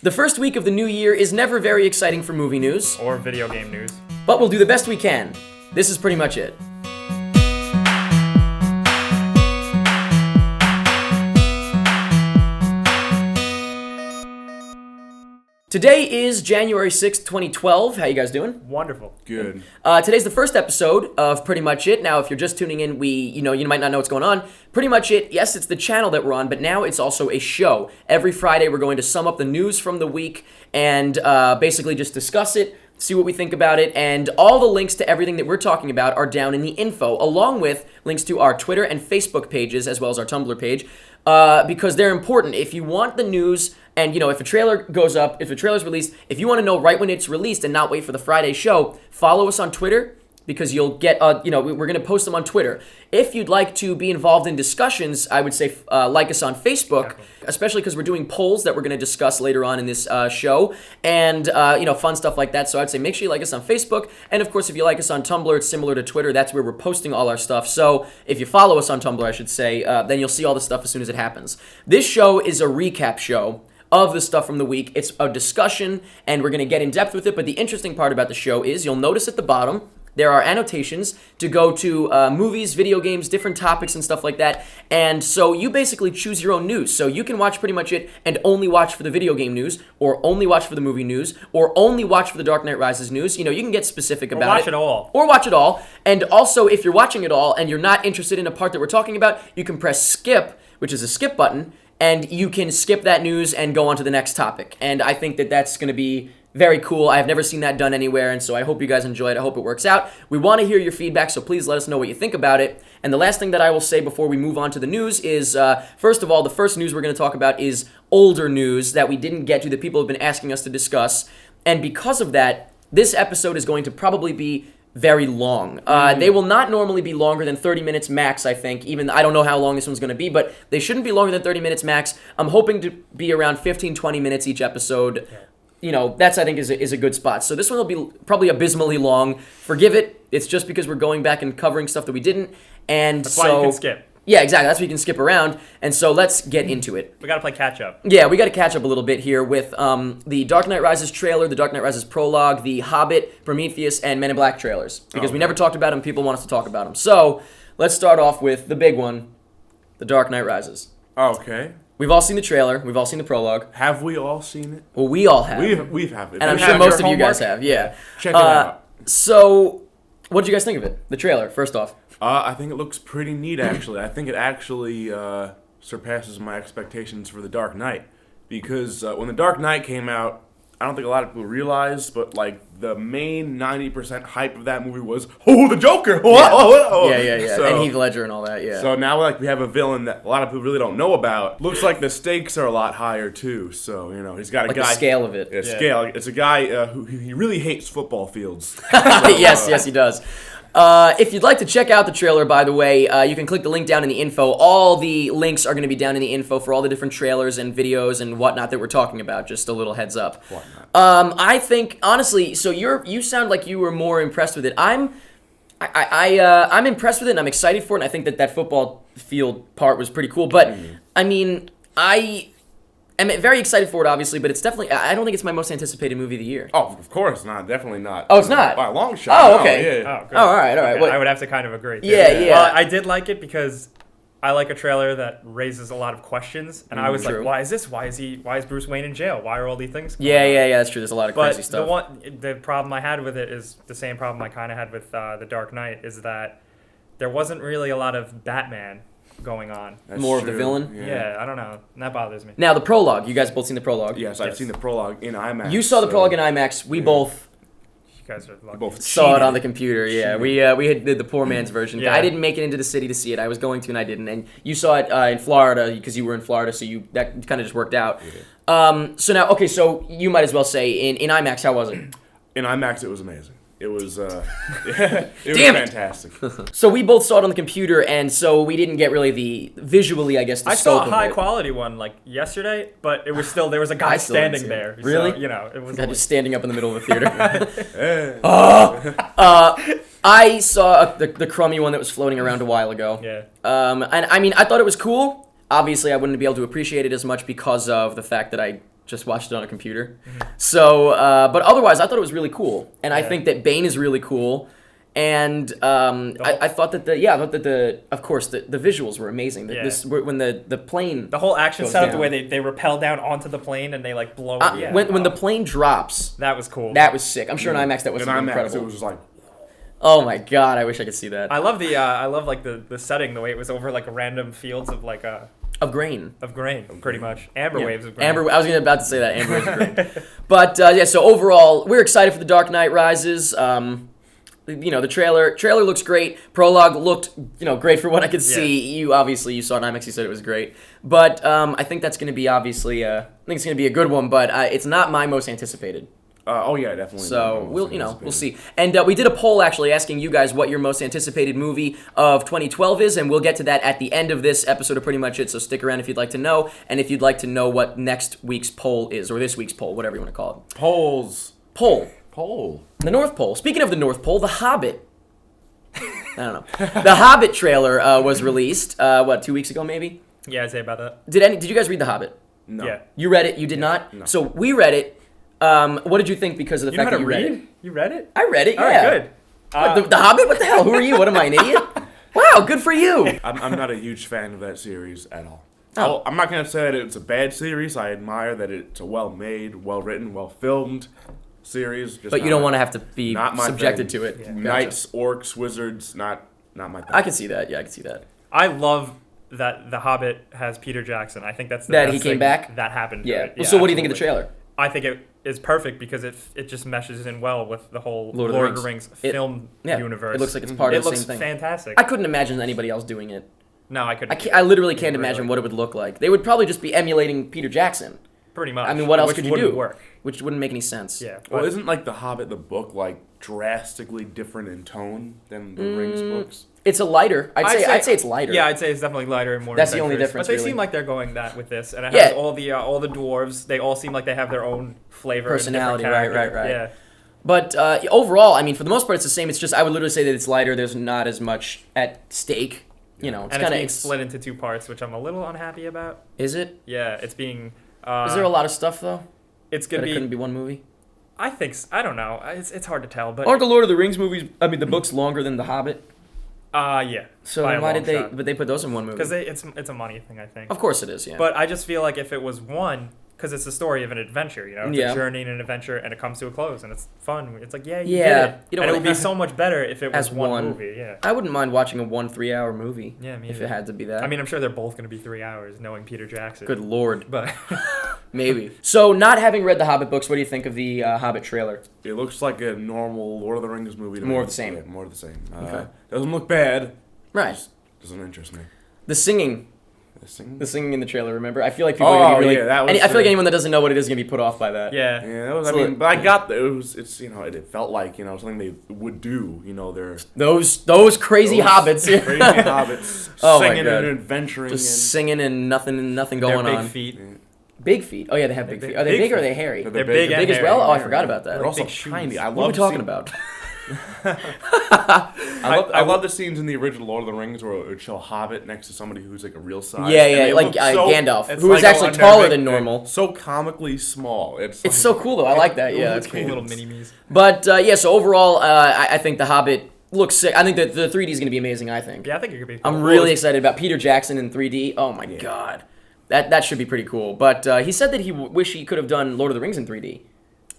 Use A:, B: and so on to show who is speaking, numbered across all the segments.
A: The first week of the new year is never very exciting for movie news,
B: Or video game news.
A: but we'll do the best we can. This is pretty much it. Today is January 6th, 2012. How you guys doing?
B: Wonderful.
C: Good.
A: Today's the first episode of Pretty Much It. Now, if you're just tuning in, you might not know what's going on. Pretty Much It, yes, it's the channel that we're on, but now it's also a show. Every Friday, we're going to sum up the news from the week and basically just discuss it, see what we think about it, and all the links to everything that we're talking about are down in the info, along with links to our Twitter and Facebook pages, as well as our Tumblr page, because they're important. If you want the news, and, if a trailer goes up, if a trailer's released, if you want to know right when it's released and not wait for the Friday show, follow us on Twitter, because you'll get, we're going to post them on Twitter. If you'd like to be involved in discussions, I would say like us on Facebook, especially because we're doing polls that we're going to discuss later on in this show, and, fun stuff like that. So I'd say make sure you like us on Facebook, and of course, if you like us on Tumblr, it's similar to Twitter. That's where we're posting all our stuff. So if you follow us on Tumblr, I should say, then you'll see all the stuff as soon as it happens. This show is a recap show of the stuff from the week. It's a discussion, and we're going to get in depth with it, but the interesting part about the show is you'll notice at the bottom there are annotations to go to movies, video games, different topics and stuff like that, and so you basically choose your own news. So you can watch Pretty Much It and only watch for the video game news, or only watch for the movie news, or only watch for the Dark Knight Rises news. You can get specific about it.
B: Or watch it all.
A: Or watch it all, and also if you're watching it all and you're not interested in a part that we're talking about, you can press skip, which is a skip button, and you can skip that news and go on to the next topic. And I think that that's going to be very cool. I've never seen that done anywhere, and so I hope you guys enjoy it. I hope it works out. We want to hear your feedback, so please let us know what you think about it. And the last thing that I will say before we move on to the news is, first of all, the first news we're going to talk about is older news that we didn't get to, that people have been asking us to discuss. And because of that, this episode is going to probably be very long. They will not normally be longer than 30 minutes max, I think. I don't know how long this one's going to be, but they shouldn't be longer than 30 minutes max. I'm hoping to be around 15, 20 minutes each episode. That's, I think, is a good spot. So this one will be probably abysmally long. Forgive it. It's just because we're going back and covering stuff that we didn't. And
B: That's why you can skip.
A: Yeah, exactly. That's why you can skip around. And so let's get into it.
B: We got to play catch up.
A: Yeah, we got to catch up a little bit here with the Dark Knight Rises trailer, the Dark Knight Rises prologue, the Hobbit, Prometheus, and Men in Black trailers. Because we never talked about them, people want us to talk about them. So let's start off with the big one, the Dark Knight Rises.
C: Okay.
A: We've all seen the trailer. We've all seen the prologue.
C: Have we all seen it?
A: Well, we all have.
C: We've have it.
A: And I'm sure most of you guys have, yeah.
C: Check it out.
A: So, what did you guys think of it? The trailer, first off.
C: I think it looks pretty neat, actually. I think it actually surpasses my expectations for The Dark Knight. Because when The Dark Knight came out, I don't think a lot of people realized, but the main 90% hype of that movie was, the Joker!
A: Yeah.
C: So,
A: and Heath Ledger and all that, yeah.
C: So now we have a villain that a lot of people really don't know about. Looks like the stakes are a lot higher too. So he's got a guy.
A: The scale of it.
C: Yeah, scale. It's a guy who he really hates football fields.
A: Yes, he does. If you'd like to check out the trailer, by the way, you can click the link down in the info. All the links are going to be down in the info for all the different trailers and videos and whatnot that we're talking about. Just a little heads up. I think, honestly, so you sound like you were more impressed with it. I'm impressed with it, and I'm excited for it, and I think that football field part was pretty cool. But, I'm very excited for it, obviously, but it's definitely, I don't think it's my most anticipated movie of the year.
C: Oh, of course not. Definitely not.
A: Oh, it's not?
C: By a long shot.
A: Oh, okay.
C: No, yeah.
B: Oh, good.
A: Oh, all right.
B: Okay, I would have to kind of agree.
A: Yeah.
B: Well, I did like it because I like a trailer that raises a lot of questions, and I was
A: true.
B: like, why is this? Why is Bruce Wayne in jail? Why are all these things going on?
A: Yeah, that's true. There's a lot of crazy stuff.
B: But the problem I had with it is the same problem I kind of had with The Dark Knight, is that there wasn't really a lot of Batman going on.
C: That's
A: More
C: true.
A: of the villain?
B: Yeah, I don't know. And that bothers me.
A: Now, the prologue. You guys both seen the prologue?
C: Yes, I've seen the prologue in IMAX.
A: You saw the prologue in IMAX. We both
B: You guys are lucky.
C: both
A: saw it
C: cheated.
A: on the computer. Yeah, we did the poor man's version.
B: Yeah.
A: I didn't make it into the city to see it. I was going to, and I didn't. And you saw it in Florida because you were in Florida, so that kind of just worked out.
C: Yeah.
A: So you might as well say in IMAX, how was it?
C: In IMAX, it was amazing. It was, it was
A: Damn it.
C: fantastic.
A: So we both saw it on the computer, and so we didn't get really visually, I guess, the
B: I
A: scope
B: saw a
A: of
B: high
A: it.
B: quality one yesterday, but it was still, there was a
A: I
B: guy
A: still didn't
B: standing
A: see it.
B: there.
A: Really?
B: So, it was
A: Guy just standing up in the middle of the theater.
C: Eh.
A: I saw the crummy one that was floating around a while ago.
B: Yeah.
A: And I mean, I thought it was cool. Obviously, I wouldn't be able to appreciate it as much because of the fact that I just watched it on a computer. So, but otherwise, I thought it was really cool, and I think that Bane is really cool. And I thought that of course the visuals were amazing. When the plane,
B: The whole action
A: goes
B: setup, the
A: down.
B: way they rappel down onto the plane and they like blow.
A: when the plane drops,
B: that was cool.
A: that was sick. I'm sure in IMAX that was
C: In IMAX,
A: incredible.
C: it was just like,
A: Oh my god, I wish I could see that.
B: I love the setting, the way it was over like random fields of like
A: Of grain.
B: of grain, pretty much amber waves of grain.
A: Amber. I was about to say that amber waves of grain. But so overall, we're excited for The Dark Knight Rises. The trailer looks great. Prologue looked, great for what I could see. You saw it in IMAX. You said it was great. But I think that's going to be I think it's going to be a good one. But it's not my most anticipated.
C: oh yeah, definitely.
A: So we'll see. And we did a poll actually asking you guys what your most anticipated movie of 2012 is, and we'll get to that at the end of this episode of Pretty Much It. So stick around if you'd like to know, and if you'd like to know what next week's poll is, or this week's poll, whatever you want to call it. Poll. The North Pole. Speaking of the North Pole, The Hobbit. I don't know. The Hobbit trailer was released. 2 weeks ago, maybe.
B: Yeah, I'd say about that.
A: Did you guys read The Hobbit?
C: No.
B: Yeah.
A: You read it. You did not.
C: No.
A: So we read it. What did you think because of the
B: You know
A: fact
B: how
A: that
B: to
A: you read
B: read?
A: it?
B: You read it?
A: I read it.
B: All
A: Yeah.
B: right, good.
A: What, the Hobbit? What the hell? Who are you? What am I, an idiot? Wow, good for you.
C: I'm not a huge fan of that series at all.
A: Oh.
C: I'm not gonna say that it's a bad series. I admire that it's a well-made, well-written, well-filmed series. Just
A: But you don't want to have to be
C: not my
A: subjected
C: thing.
A: to it.
B: Yeah.
A: Gotcha.
C: Knights, orcs, wizards, not my thing.
A: I can see that. Yeah, I can see that.
B: I love that The Hobbit has Peter Jackson. I think that's the
A: That
B: best
A: he came
B: thing
A: back?
B: that happened. To
A: Yeah.
B: it.
A: Well, so what do you think of the
B: absolutely.
A: trailer?
B: I think it is perfect because it just meshes in well with the whole
A: Lord of the Rings.
B: film universe.
A: It looks like it's part
B: It
A: of the
B: looks
A: same thing.
B: fantastic.
A: I couldn't imagine anybody else doing it.
B: No, I couldn't.
A: I literally can't
B: Really.
A: imagine what it would look like. They would probably just be emulating Peter Jackson.
B: Pretty much.
A: I mean, what else
B: Which
A: could you
B: wouldn't
A: do?
B: Work.
A: Which wouldn't make any sense.
B: Yeah.
C: Well,
B: but-
C: isn't like The Hobbit, the book, like drastically different in tone than the Rings books?
A: It's a lighter. I'd say it's lighter.
B: Yeah, I'd say it's definitely lighter and more.
A: That's the only
B: adventurous.
A: difference,
B: But they
A: really.
B: seem like they're going that with this, and it
A: Yeah.
B: has all the dwarves. They all seem like they have their own flavor, and different
A: Personality, right,
B: character.
A: right.
B: Yeah.
A: But overall, I mean, for the most part, it's the same. It's just I would literally say that it's lighter. There's not as much at stake. It's
B: And it's
A: kind
B: being
A: of
B: split into two parts, which I'm a little unhappy about.
A: Is it?
B: Yeah, it's being.
A: Is there a lot of stuff though
B: It's
A: that
B: gonna
A: it couldn't
B: be.
A: be one movie?
B: I think. I don't know. It's hard to tell, but.
A: Aren't the Lord of the Rings movies? I mean, the books longer than The Hobbit.
B: Yeah.
A: So
B: by
A: then
B: a
A: why
B: long
A: did they?
B: shot.
A: But they put those in one movie.
B: Because it's a money thing, I think.
A: Of course it is. Yeah.
B: But I just feel like if it was one, because it's the story of an adventure, it's
A: Yeah.
B: a journey and an adventure, and it comes to a close, and it's fun. It's like, yeah, you
A: Yeah,
B: did it.
A: you don't
B: And it
A: wanna-
B: would be so much better if it was
A: As
B: one
A: one.
B: movie, yeah.
A: I wouldn't mind watching a 3-hour movie.
B: Yeah, me
A: if
B: either.
A: it had to be that.
B: I mean, I'm sure they're both going to be 3 hours, knowing Peter Jackson.
A: good lord,
B: But
A: maybe. So, not having read the Hobbit books, what do you think of the Hobbit trailer?
C: It looks like a normal Lord of the Rings movie. To
A: More
C: me.
A: of the same.
C: Yeah, more of the same.
A: Okay.
C: Doesn't look bad.
A: Right.
C: Just doesn't interest me.
A: The singing.
C: The singing?
A: In the trailer. Remember? I feel like people are gonna be really.
C: yeah, that was.
A: I feel like anyone that doesn't know what it is is gonna be put off by that.
B: yeah.
C: Yeah, that was.
A: So
C: I mean, but I got the. It felt like something they would do. They're
A: Those crazy hobbits.
C: crazy hobbits,
A: Oh my
C: singing
A: God.
C: and adventuring.
A: Just singing and nothing
B: They're
A: going
B: big
A: on.
B: feet.
A: Big feet. Oh yeah, they have big
B: They're
A: feet.
B: big-
A: Are they
B: big
A: big or are
B: feet.
A: they hairy?
C: They're
B: big and
A: big as
B: hairy.
A: well. Oh, I
B: Yeah.
A: forgot about that.
C: They're also
B: big shoes.
C: tiny. I
A: What are we
C: love
A: talking
C: seeing-
A: about?
C: I love the scenes in the original Lord of the Rings where it would show a Hobbit next to somebody who's like a real size.
A: Yeah,
C: and
A: yeah,
C: they
A: like
C: look so-
A: Gandalf,
B: it's
A: who is
B: like
A: actually
C: under
A: taller
C: big-
A: than normal.
C: So comically small. It's
A: It's so cool though. I like that. Yeah, that's
C: Cool
A: cool.
B: Little mini-me's.
A: But yeah, so overall, I think The Hobbit looks sick. I think that the 3D is going to be amazing. I think.
B: Yeah, I think it could be.
A: I'm really excited about Peter Jackson in 3D. Oh my god, that should be pretty cool. But he said that he wish he could have done Lord of the Rings in 3D.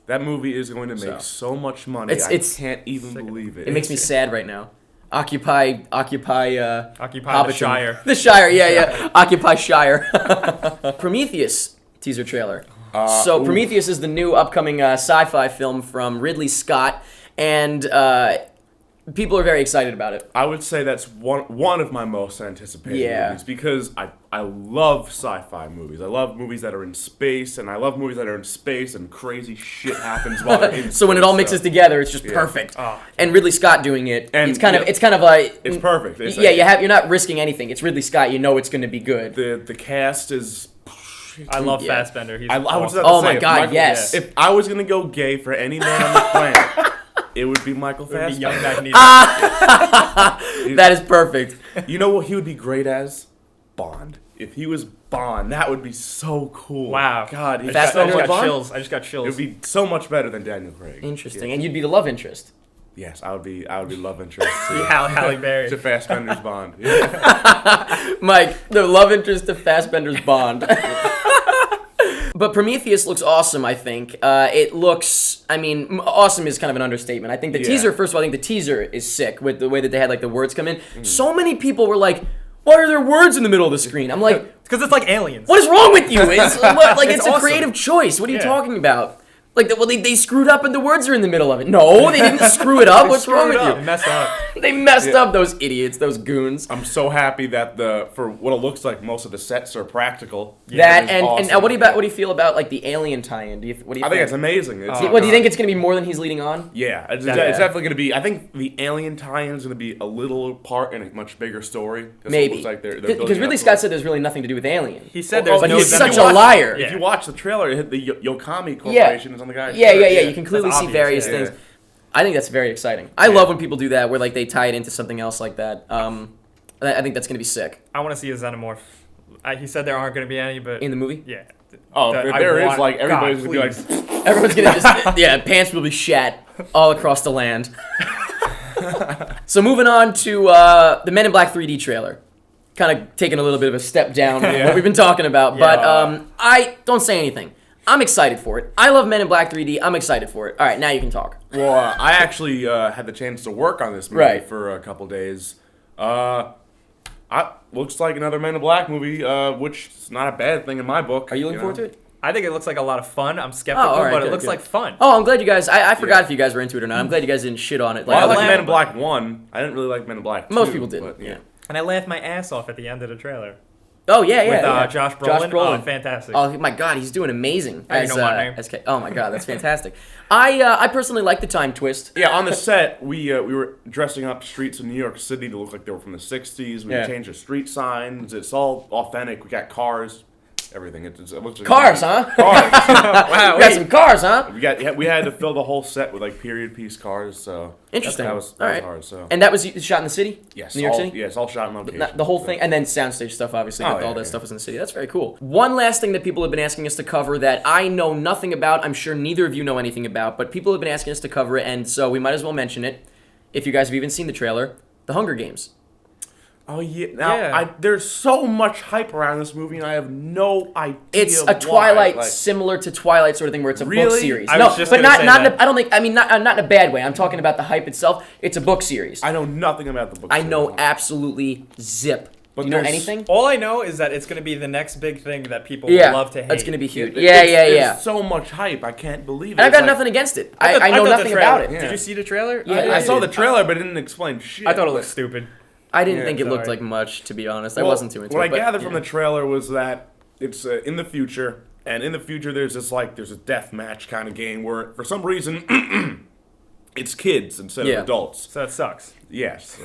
C: That movie is going to make so much money.
A: It's-
C: I can't even believe it.
A: It makes me sad right now. Occupy
B: Occupy
A: Hobbiton.
B: the Shire.
A: The Shire, yeah. Occupy Shire. Prometheus teaser trailer. So Prometheus is the new upcoming sci-fi film from Ridley Scott, and people are very excited about it.
C: I would say that's one of my most anticipated movies because I love sci-fi movies. I love movies that are in space, and I love movies that are in space and crazy shit happens while they're in
A: So when it all
C: space,
A: mixes together, it's just perfect.
B: Oh.
A: And Ridley Scott doing it,
C: And,
A: it's kind
C: yeah,
A: of like
C: it's perfect. It's
A: yeah,
C: like-
A: you're not risking anything. It's Ridley Scott. You know it's going to be good.
C: The cast is.
B: I love
A: Yeah.
B: Fassbender. He's
C: I was
B: awesome.
C: about to
A: Oh
C: say,
A: my
C: if
A: God,
C: Michael-
A: yes.
C: If I was gonna go gay for any man on the planet, it would be Michael
B: It would be
C: Fassbender.
B: young Magneto.
A: That is perfect.
C: You know what he would be great as? Bond. if he was Bond, that would be so cool.
B: Wow.
C: God, he
A: Fassbender
B: got
A: Bond?
B: chills. I just got
C: It
B: chills.
C: would be so much better than Daniel Craig.
A: Interesting.
C: Yeah.
A: And you'd be the love interest.
C: Yes, I would be love interest to,
B: Halle Berry.
C: to Fassbender's Bond. Yeah.
A: Mike, the love interest of Fassbender's Bond. But Prometheus looks awesome, I think. It looks, I mean, awesome is kind of an understatement. I think the teaser, first of all, I think the teaser is sick with the way that they had, like, the words come in. So many people were like, why are there words in the middle of the screen? I'm like,
B: Because it's like Aliens.
A: what is wrong with you? It's, like, it's a
B: awesome.
A: creative choice. What are you
B: Yeah.
A: talking about? Like, well, they screwed up and the words are in the middle of it. No, they didn't screw it up. What's wrong with
B: They
A: you?
B: messed up.
A: They messed up, those idiots, those goons.
C: I'm so happy that for what it looks like, most of the sets are practical.
A: That
C: It is
A: and
C: awesome.
A: what do you feel about like the Alien tie-in? What do you
C: I think it's amazing. It's,
A: What do you think it's going to be more than he's leading on?
C: Yeah, it's
B: Yeah.
C: definitely going to be. I think the Alien tie-in is going to be a little part in a much bigger story. That's what it
A: Maybe.
C: looks like they're
A: Because
C: building
A: Ridley
C: up
A: Scott
C: to.
A: said there's really nothing to do with Alien.
B: He said
C: Oh,
B: there's
C: but
B: no
A: he's
C: if
A: such
C: you
A: a
C: watch-
A: liar.
C: If you watch the trailer, it hit the Yokomi Corporation
A: Yeah.
C: is on the guy's
A: Yeah,
C: shirt.
A: yeah, yeah. You can clearly
B: That's
A: see
B: obvious,
A: various
B: yeah.
A: things. I think that's very exciting. I love when people do that, where like they tie it into something else like that. I think that's going to be sick
B: I want to see a xenomorph. He said there aren't going to be any, but
A: in the movie.
B: yeah.
C: Oh,
B: That
C: if
B: I
C: there is,
B: want-
C: like, everybody's
B: God,
C: going to
B: please.
C: be like,
A: Everyone's gonna just pants will be shat all across the land. So moving on to the Men in Black 3D trailer. Kind of taking a little bit of a step down from what we've been talking about, but I don't say anything. I'm excited for it. I love Men in Black 3D. I'm excited for it. All right, now you can talk.
C: well, I actually had the chance to work on this movie
A: Right.
C: for a couple days. Looks like another Men in Black movie, which is not a bad thing in my book.
A: Are you looking forward to it?
B: I think it looks like a lot of fun. I'm skeptical,
A: all right,
B: but it
A: good,
B: looks
A: good.
B: like fun.
A: Oh, I'm glad you guys. I forgot if you guys were into it or not. I'm glad you guys didn't shit on it.
C: Well, I
A: Like,
C: like
B: I
C: Men in
B: laughed-
C: Black 1. I didn't really like Men in Black 2.
A: most people did.
C: But,
A: Yeah.
B: And I laughed my ass off at the end of the trailer.
A: Oh yeah, yeah.
B: With
A: yeah.
B: Josh Brolin. Oh, fantastic.
A: Oh my God, he's doing amazing.
B: I know my name.
A: Oh my God, that's fantastic. I personally like the time twist.
C: Yeah, on the set, we were dressing up streets of New York City to look like they were from the 60s. We
A: Yeah.
C: changed the street signs. It's all authentic. We got cars, everything. It looks like
A: Cars, huh?
C: Cars.
B: Wow.
A: We got some cars, huh?
C: we had to fill the whole set with like period piece cars. So
A: Interesting.
C: That was
A: All right.
C: hard. So
A: And that was shot in the city.
C: yes,
A: New York
C: all,
A: City.
C: Yeah, it's all shot in location.
A: The whole
C: so.
A: thing, and then soundstage stuff, obviously.
C: Oh,
A: but
C: yeah,
A: all that
C: yeah.
A: stuff is in the city. That's very cool. One last thing that people have been asking us to cover that I know nothing about. I'm sure neither of you know anything about, but people have been asking us to cover it, and so we might as well mention it. If you guys have even seen the trailer, The Hunger Games.
C: Oh yeah. Now
B: Yeah.
C: there's so much hype around this movie, and I have no idea.
A: It's a
C: why.
A: Twilight,
C: Like,
A: similar to Twilight sort of thing, where it's a book
C: Really?
A: series.
B: I
A: No,
B: was just
A: but
B: gonna
A: not
B: say
A: not. In
B: that.
A: a, I don't think. I mean, not in a bad way. I'm talking about the hype itself. It's a book series.
C: I know nothing about the book.
A: I
C: series.
A: know absolutely zip.
C: But
A: Do you know
C: there's-
A: anything?
B: All I know is that it's going to be the next big thing that people
A: Yeah,
B: love to hate.
A: that's gonna be huge.
C: It-
A: Yeah,
C: it's-
A: yeah.
C: There's so much hype. I can't believe it.
A: And I've
C: It's
A: got
C: like-
A: nothing against it.
B: thought-
A: I know
B: thought the
A: nothing
B: trailer-
A: about it.
C: Yeah.
B: Did you see the trailer?
A: Yeah,
C: I saw
A: did.
C: the trailer, but it didn't explain shit.
B: I thought it
C: but-
B: looked stupid.
A: I didn't
B: Yeah,
A: think it looked
B: sorry.
A: like much, to be honest. I
C: Well,
A: wasn't too into
C: what
A: it.
C: I
A: but,
C: gathered from
A: yeah.
C: the trailer was that it's in the future, and in the future there's a death match kind of game where for some reason it's kids instead
A: Yeah.
C: of adults.
B: So that sucks.
C: Yes.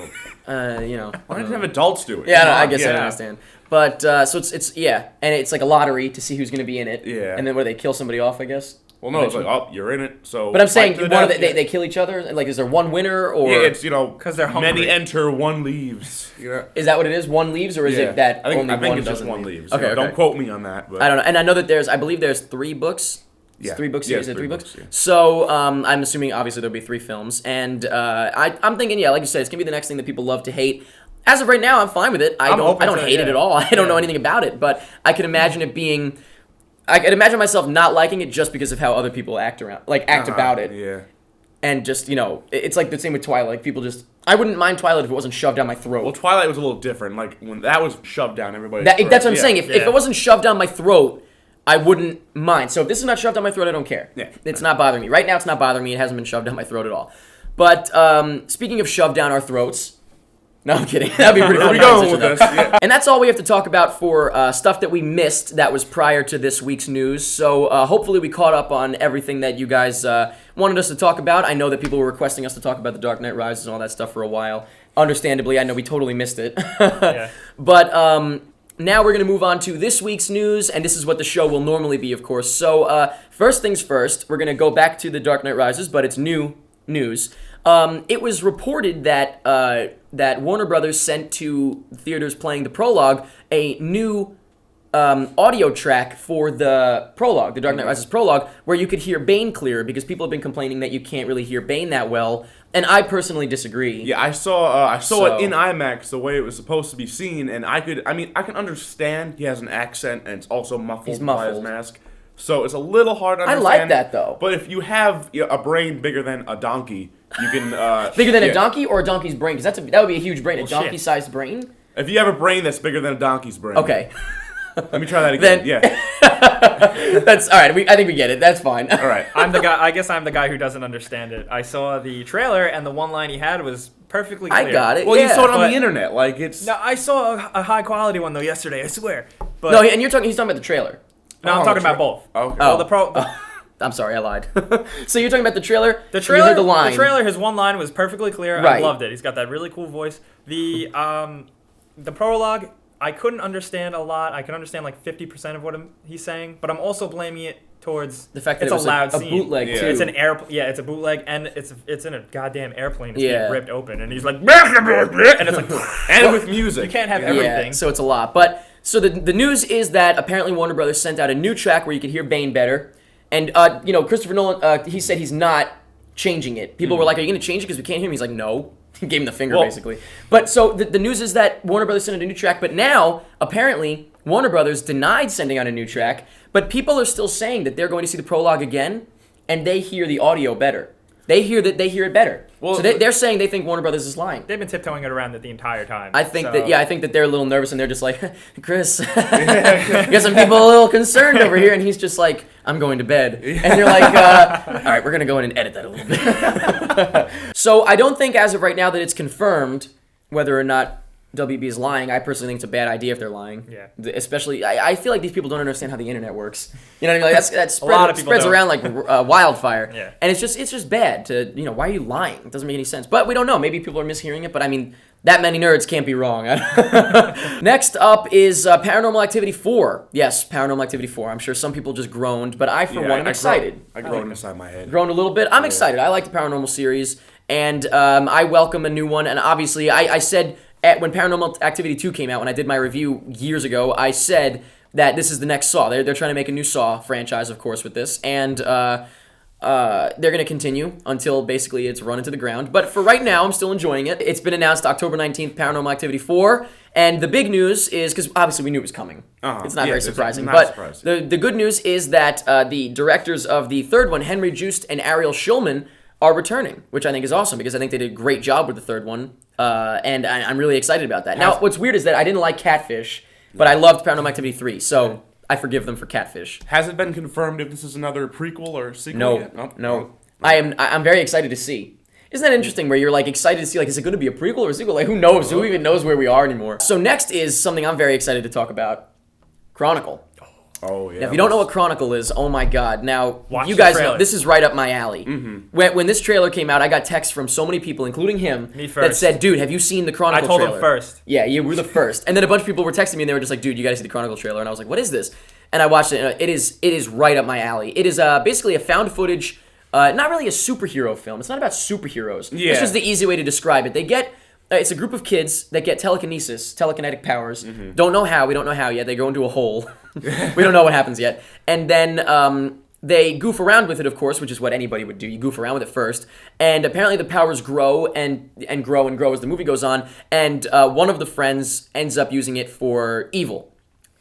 A: You know.
C: Why did you have adults do it?
A: Yeah,
C: Come
A: no, I
C: on,
A: guess I
C: yeah.
A: understand. But so it's yeah, and it's like a lottery to see who's going to be in it.
C: Yeah.
A: And then where they kill somebody off, I guess.
C: Well, no, it's like, oh, you're in it, so.
A: But I'm
C: fight
A: saying
C: to the
A: one of
C: death.
A: they kill each other. And, like, is there one winner or
C: Yeah, it's
B: 'Cause they're hungry.
C: many enter, one leaves. You know?
A: is that what it is? One leaves, or is
C: Yeah.
A: it that
C: I think
A: only one
C: it's just
A: doesn't
C: one
A: leave?
C: leaves.
A: Okay,
C: You know,
A: okay.
C: Don't quote me on that, but
A: I don't know, and I know that I believe there's 3 books. It's
C: Yeah.
A: 3 book
C: Yeah,
A: series.
C: it's
A: Is it 3
C: 3
A: books?
C: books, yeah.
A: So I'm assuming obviously there'll be 3 films, and I'm thinking like you said, it's gonna be the next thing that people love to hate. As of right now, I'm fine with it. I don't
B: open to it,
A: hate it
B: yeah.
A: at all. I don't know
B: Yeah.
A: anything about it, but I can imagine it being. I can imagine myself not liking it just because of how other people act about it.
C: Yeah.
A: And just, it's like the same with Twilight. Like, people just, I wouldn't mind Twilight if it wasn't shoved down my throat.
C: Well, Twilight was a little different. Like when that was shoved down everybody's
A: That's
C: throat.
A: what I'm
C: Yeah.
A: saying. If
B: yeah.
A: it wasn't shoved down my throat, I wouldn't mind. So if this is not shoved down my throat, I don't care.
C: Yeah.
A: It's not bothering me. Right now, it's not bothering me. It hasn't been shoved down my throat at all. But speaking of shoved down our throats, no, I'm kidding. That'd be a pretty
C: Where
A: fun
C: we going
A: transition,
C: with
A: though.
C: this? Yeah.
A: And that's all we have to talk about for stuff that we missed that was prior to this week's news. So hopefully we caught up on everything that you guys wanted us to talk about. I know that people were requesting us to talk about The Dark Knight Rises and all that stuff for a while. Understandably, I know we totally missed it.
B: Yeah.
A: But now we're going to move on to this week's news, and this is what the show will normally be, of course. So first things first, we're going to go back to The Dark Knight Rises, but it's new news. It was reported that that Warner Brothers sent to theaters playing the prologue a new audio track for the prologue, the Dark Knight Rises prologue, where you could hear Bane clearer because people have been complaining that you can't really hear Bane that well, and I personally disagree.
C: Yeah, I saw it in IMAX the way it was supposed to be seen, and I can understand he has an accent and it's also muffled by his mask. So it's a little hard to understand.
A: I like that, though.
C: But if you have a brain bigger than a donkey, you can...
A: bigger than a donkey or a donkey's brain? Because that would be a huge brain. A donkey-sized brain?
C: If you have a brain that's bigger than a donkey's brain.
A: Okay.
C: Let me try that again. Yeah.
A: That's all right. I think we get it. That's fine.
C: All right.
B: I'm the guy. I guess I'm the guy who doesn't understand it. I saw the trailer, and the one line he had was perfectly clear.
A: I got it.
C: Well,
A: yeah.
C: you saw it on the internet. Like it's.
B: No, I saw a high quality one though yesterday. I swear. But
A: No, and he's talking about the trailer.
B: No, I'm talking about both.
C: Okay.
B: Well,
A: I'm sorry, I lied. So you're talking about the trailer?
B: The trailer,
A: you heard the line.
B: The trailer, his one line was perfectly clear.
A: Right.
B: I loved it. He's got that really cool voice. The prologue, I couldn't understand a lot. I can understand like 50% of what he's saying, but I'm also blaming it towards
A: the fact that
B: it's
A: it was
B: a loud
A: a
B: scene.
A: bootleg too.
B: It's an it's a bootleg, and it's in a goddamn airplane. It's being ripped open, and he's like, and it's like,
C: and with music.
B: You can't have everything.
A: Yeah, so it's a lot. But so the news is that apparently Warner Brothers sent out a new track where you could hear Bane better, and Christopher Nolan he said he's not changing it. People were like, "Are you going to change it because we can't hear him?" He's like, "No." He gave him the finger basically. But so the news is that Warner Brothers sent out a new track, but now apparently Warner Brothers denied sending out a new track, but people are still saying that they're going to see the prologue again, and they hear the audio better. They hear it better. Well, so they're saying they think Warner Brothers is lying.
B: They've been tiptoeing it around it the entire time.
A: I think that they're a little nervous and they're just like, Chris, you got some people a little concerned over here, and he's just like, I'm going to bed. And they're like, all right, we're gonna go in and edit that a little bit. So I don't think as of right now that it's confirmed whether or not WB is lying. I personally think it's a bad idea if they're lying.
B: Yeah.
A: Especially, I feel like these people don't understand how the internet works. You know what I mean? Like that
B: A lot of people
A: spreads
B: don't.
A: around like wildfire.
B: Yeah.
A: And it's just bad to, why are you lying? It doesn't make any sense. But we don't know. Maybe people are mishearing it. But I mean, that many nerds can't be wrong. Next up is Paranormal Activity 4. Yes, Paranormal Activity 4. I'm sure some people just groaned, but I, for one, am excited.
C: I groaned inside my head.
A: Groaned a little bit. I'm excited. I like the Paranormal series, and I welcome a new one. And obviously, I said when Paranormal Activity 2 came out, when I did my review years ago, I said that this is the next Saw. They're trying to make a new Saw franchise, of course, with this, and they're going to continue until basically it's run into the ground. But for right now, I'm still enjoying it. It's been announced October 19th, Paranormal Activity 4, and the big news is, because obviously we knew it was coming. It's not very surprising. The good news is that the directors of the third one, Henry Joost and Ariel Schulman, are returning, which I think is awesome because I think they did a great job with the third one, and I'm really excited about that. Now, what's weird is that I didn't like Catfish, but I loved Paranormal Activity 3, so I forgive them for Catfish.
C: Has it been confirmed if this is another prequel or sequel yet?
A: No. I'm very excited to see. Isn't that interesting where you're like excited to see, like, is it going to be a prequel or a sequel? Like, who knows? Who even knows where we are anymore? So next is something I'm very excited to talk about. Chronicle.
C: Oh, yeah.
A: Now, if you don't know what Chronicle is, oh my god. Now,
B: Watch
A: you
B: the
A: guys know,
B: trailer.
A: this is right up my alley. When this trailer came out, I got texts from so many people, including him,
B: Me
A: that
B: first.
A: said, dude, have you seen the Chronicle
B: I told
A: trailer?
B: him first.
A: Yeah, you were the first. And then a bunch of people were texting me, and they were just like, dude, you gotta see the Chronicle trailer. And I was like, what is this? And I watched it, and it is right up my alley. It is basically a found footage, not really a superhero film. It's not about superheroes.
C: Yeah.
A: This was the easy way to describe it. They get... it's a group of kids that get telekinetic powers. Don't know how. We don't know how yet. They go into a hole. We don't know what happens yet. And then they goof around with it, of course, which is what anybody would do. You goof around with it first. And apparently the powers grow and grow and grow as the movie goes on. And one of the friends ends up using it for evil.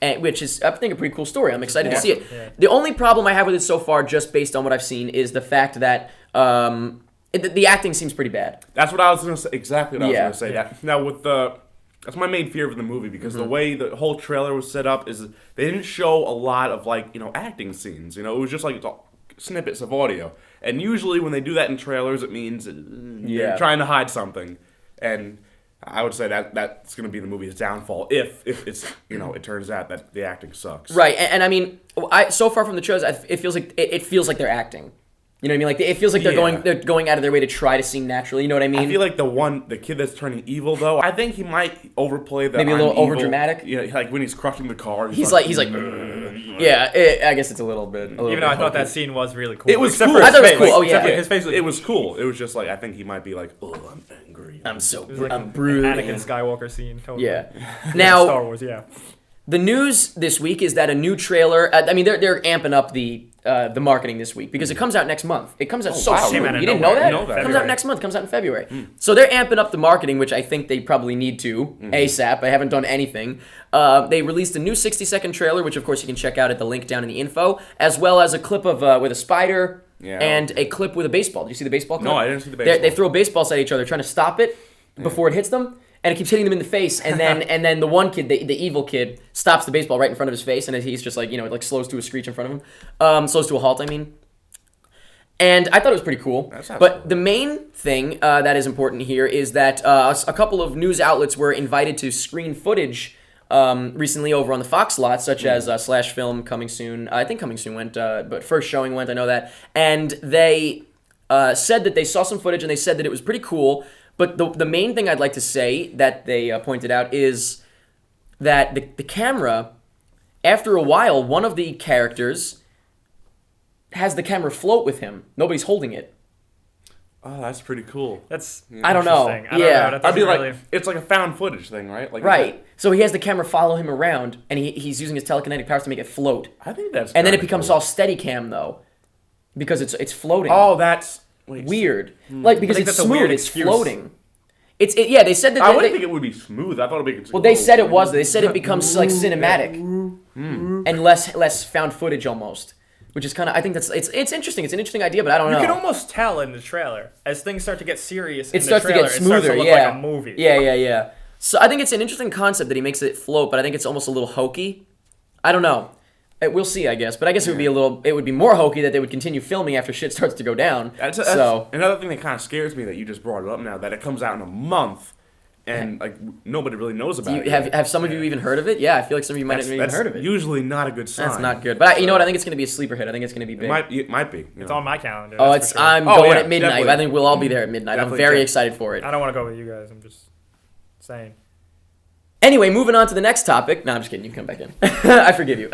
A: Which is, I think, a pretty cool story. I'm excited to see it.
B: Yeah.
A: The only problem I have with it so far, just based on what I've seen, is the fact that... the acting seems pretty bad.
C: That's what I was going to say. Exactly what I was
A: Yeah.
C: going to say. That now with that's my main fear of the movie because the way the whole trailer was set up is they didn't show a lot of acting scenes. It was just like snippets of audio. And usually when they do that in trailers, it means they're trying to hide something. And I would say that's going to be the movie's downfall if it's it turns out that the acting sucks.
A: Right, and I mean, so far from the trailers, it feels like they're acting. You know what I mean? Like it feels like they're going out of their way to try to seem natural. You know what I mean?
C: I feel like the kid that's turning evil though. I think he might overplay the
A: maybe a little overdramatic.
C: Yeah, like when he's crushing the car.
A: He's like, yeah. I guess it's a little bit.
B: Even though I thought that scene was really cool.
C: It was
B: Except
C: cool.
B: for his
A: I thought it was
B: face.
A: cool. Oh, yeah.
B: Except for his face was,
C: It was cool. It was just like I think he might be like, oh, I'm angry.
A: I'm so
B: it was like
A: I'm
B: an
A: bruised.
B: Anakin Skywalker scene. Totally.
A: Yeah.
B: Star
A: Now
B: Wars. Yeah.
A: The news this week is that a new trailer. I mean, they're amping up the marketing this week because it comes out next month. It comes out so
C: wow.
A: soon.
B: Came out of
A: You didn't know
B: nowhere.
A: that?
C: I know that.
A: It comes out next month. Comes out in February. So they're amping up the marketing, which I think they probably need to ASAP. I haven't done anything. They released a new 60-second trailer, which of course you can check out at the link down in the info, as well as a clip of with a spider and a clip with a baseball. Did you see the baseball clip?
C: No, I didn't see the baseball.
A: They throw baseballs at each other, trying to stop it before it hits them. And it keeps hitting them in the face, and then the one kid, the evil kid, stops the baseball right in front of his face, and he's just like, it like slows to a screech in front of him, slows to a halt, I mean. And I thought it was pretty cool. But the main thing that is important here is that a couple of news outlets were invited to screen footage recently over on the Fox lot, such as Slash Film coming soon. I think coming soon went, but first showing went. I know that, and they said that they saw some footage, and they said that it was pretty cool. But the main thing I'd like to say that they pointed out is that the camera, after a while, one of the characters has the camera float with him. Nobody's holding it.
C: Oh, that's pretty cool.
B: That's
A: I don't know.
B: interesting. I don't know. That
C: I'd be
B: doesn't
C: like,
B: really...
C: it's like a found footage thing, right? Like,
A: Right. So he has the camera follow him around, and he's using his telekinetic powers to make it float.
C: I think that's.
A: And then it
C: kinda
A: becomes
C: cool.
A: all Steadicam though, because it's floating.
C: Oh, that's
A: weird. Like because
B: I think
A: it's
B: that's a
A: smooth,
B: weird
A: it's
B: excuse.
A: floating. Yeah, they said that.
C: I wouldn't think it would be smooth. I thought it'd be.
A: Well, they said it was. They said it becomes like cinematic and less found footage almost, which is kind of. I think it's interesting. It's an interesting idea, but I don't know.
B: You can almost tell in the trailer as things start to get serious.
A: It starts to get smoother.
B: It starts to look
A: yeah,
B: like a movie.
A: Yeah. So I think it's an interesting concept that he makes it float, but I think it's almost a little hokey. I don't know. We'll see, I guess. But I guess it would be more hokey that they would continue filming after shit starts to go down.
C: That's another thing that kind of scares me that you just brought it up now, that it comes out in a month, and like nobody really knows about it.
A: Have some of you even heard of it? Yeah, I feel like some of you might have even heard of it.
C: Usually not a good sign.
A: That's not good. But you know what? I think it's going to be a sleeper hit. I think it's going to be big.
C: It might be.
B: It's on my calendar.
A: Oh,
B: that's for sure.
A: I'm going
C: yeah,
A: at midnight.
C: definitely.
A: I think we'll all be there at midnight.
C: Definitely
A: I'm very
C: check.
A: excited for it.
B: I don't want to go with you guys. I'm just saying.
A: Anyway, moving on to the next topic. No, I'm just kidding. You can come back in. I forgive you.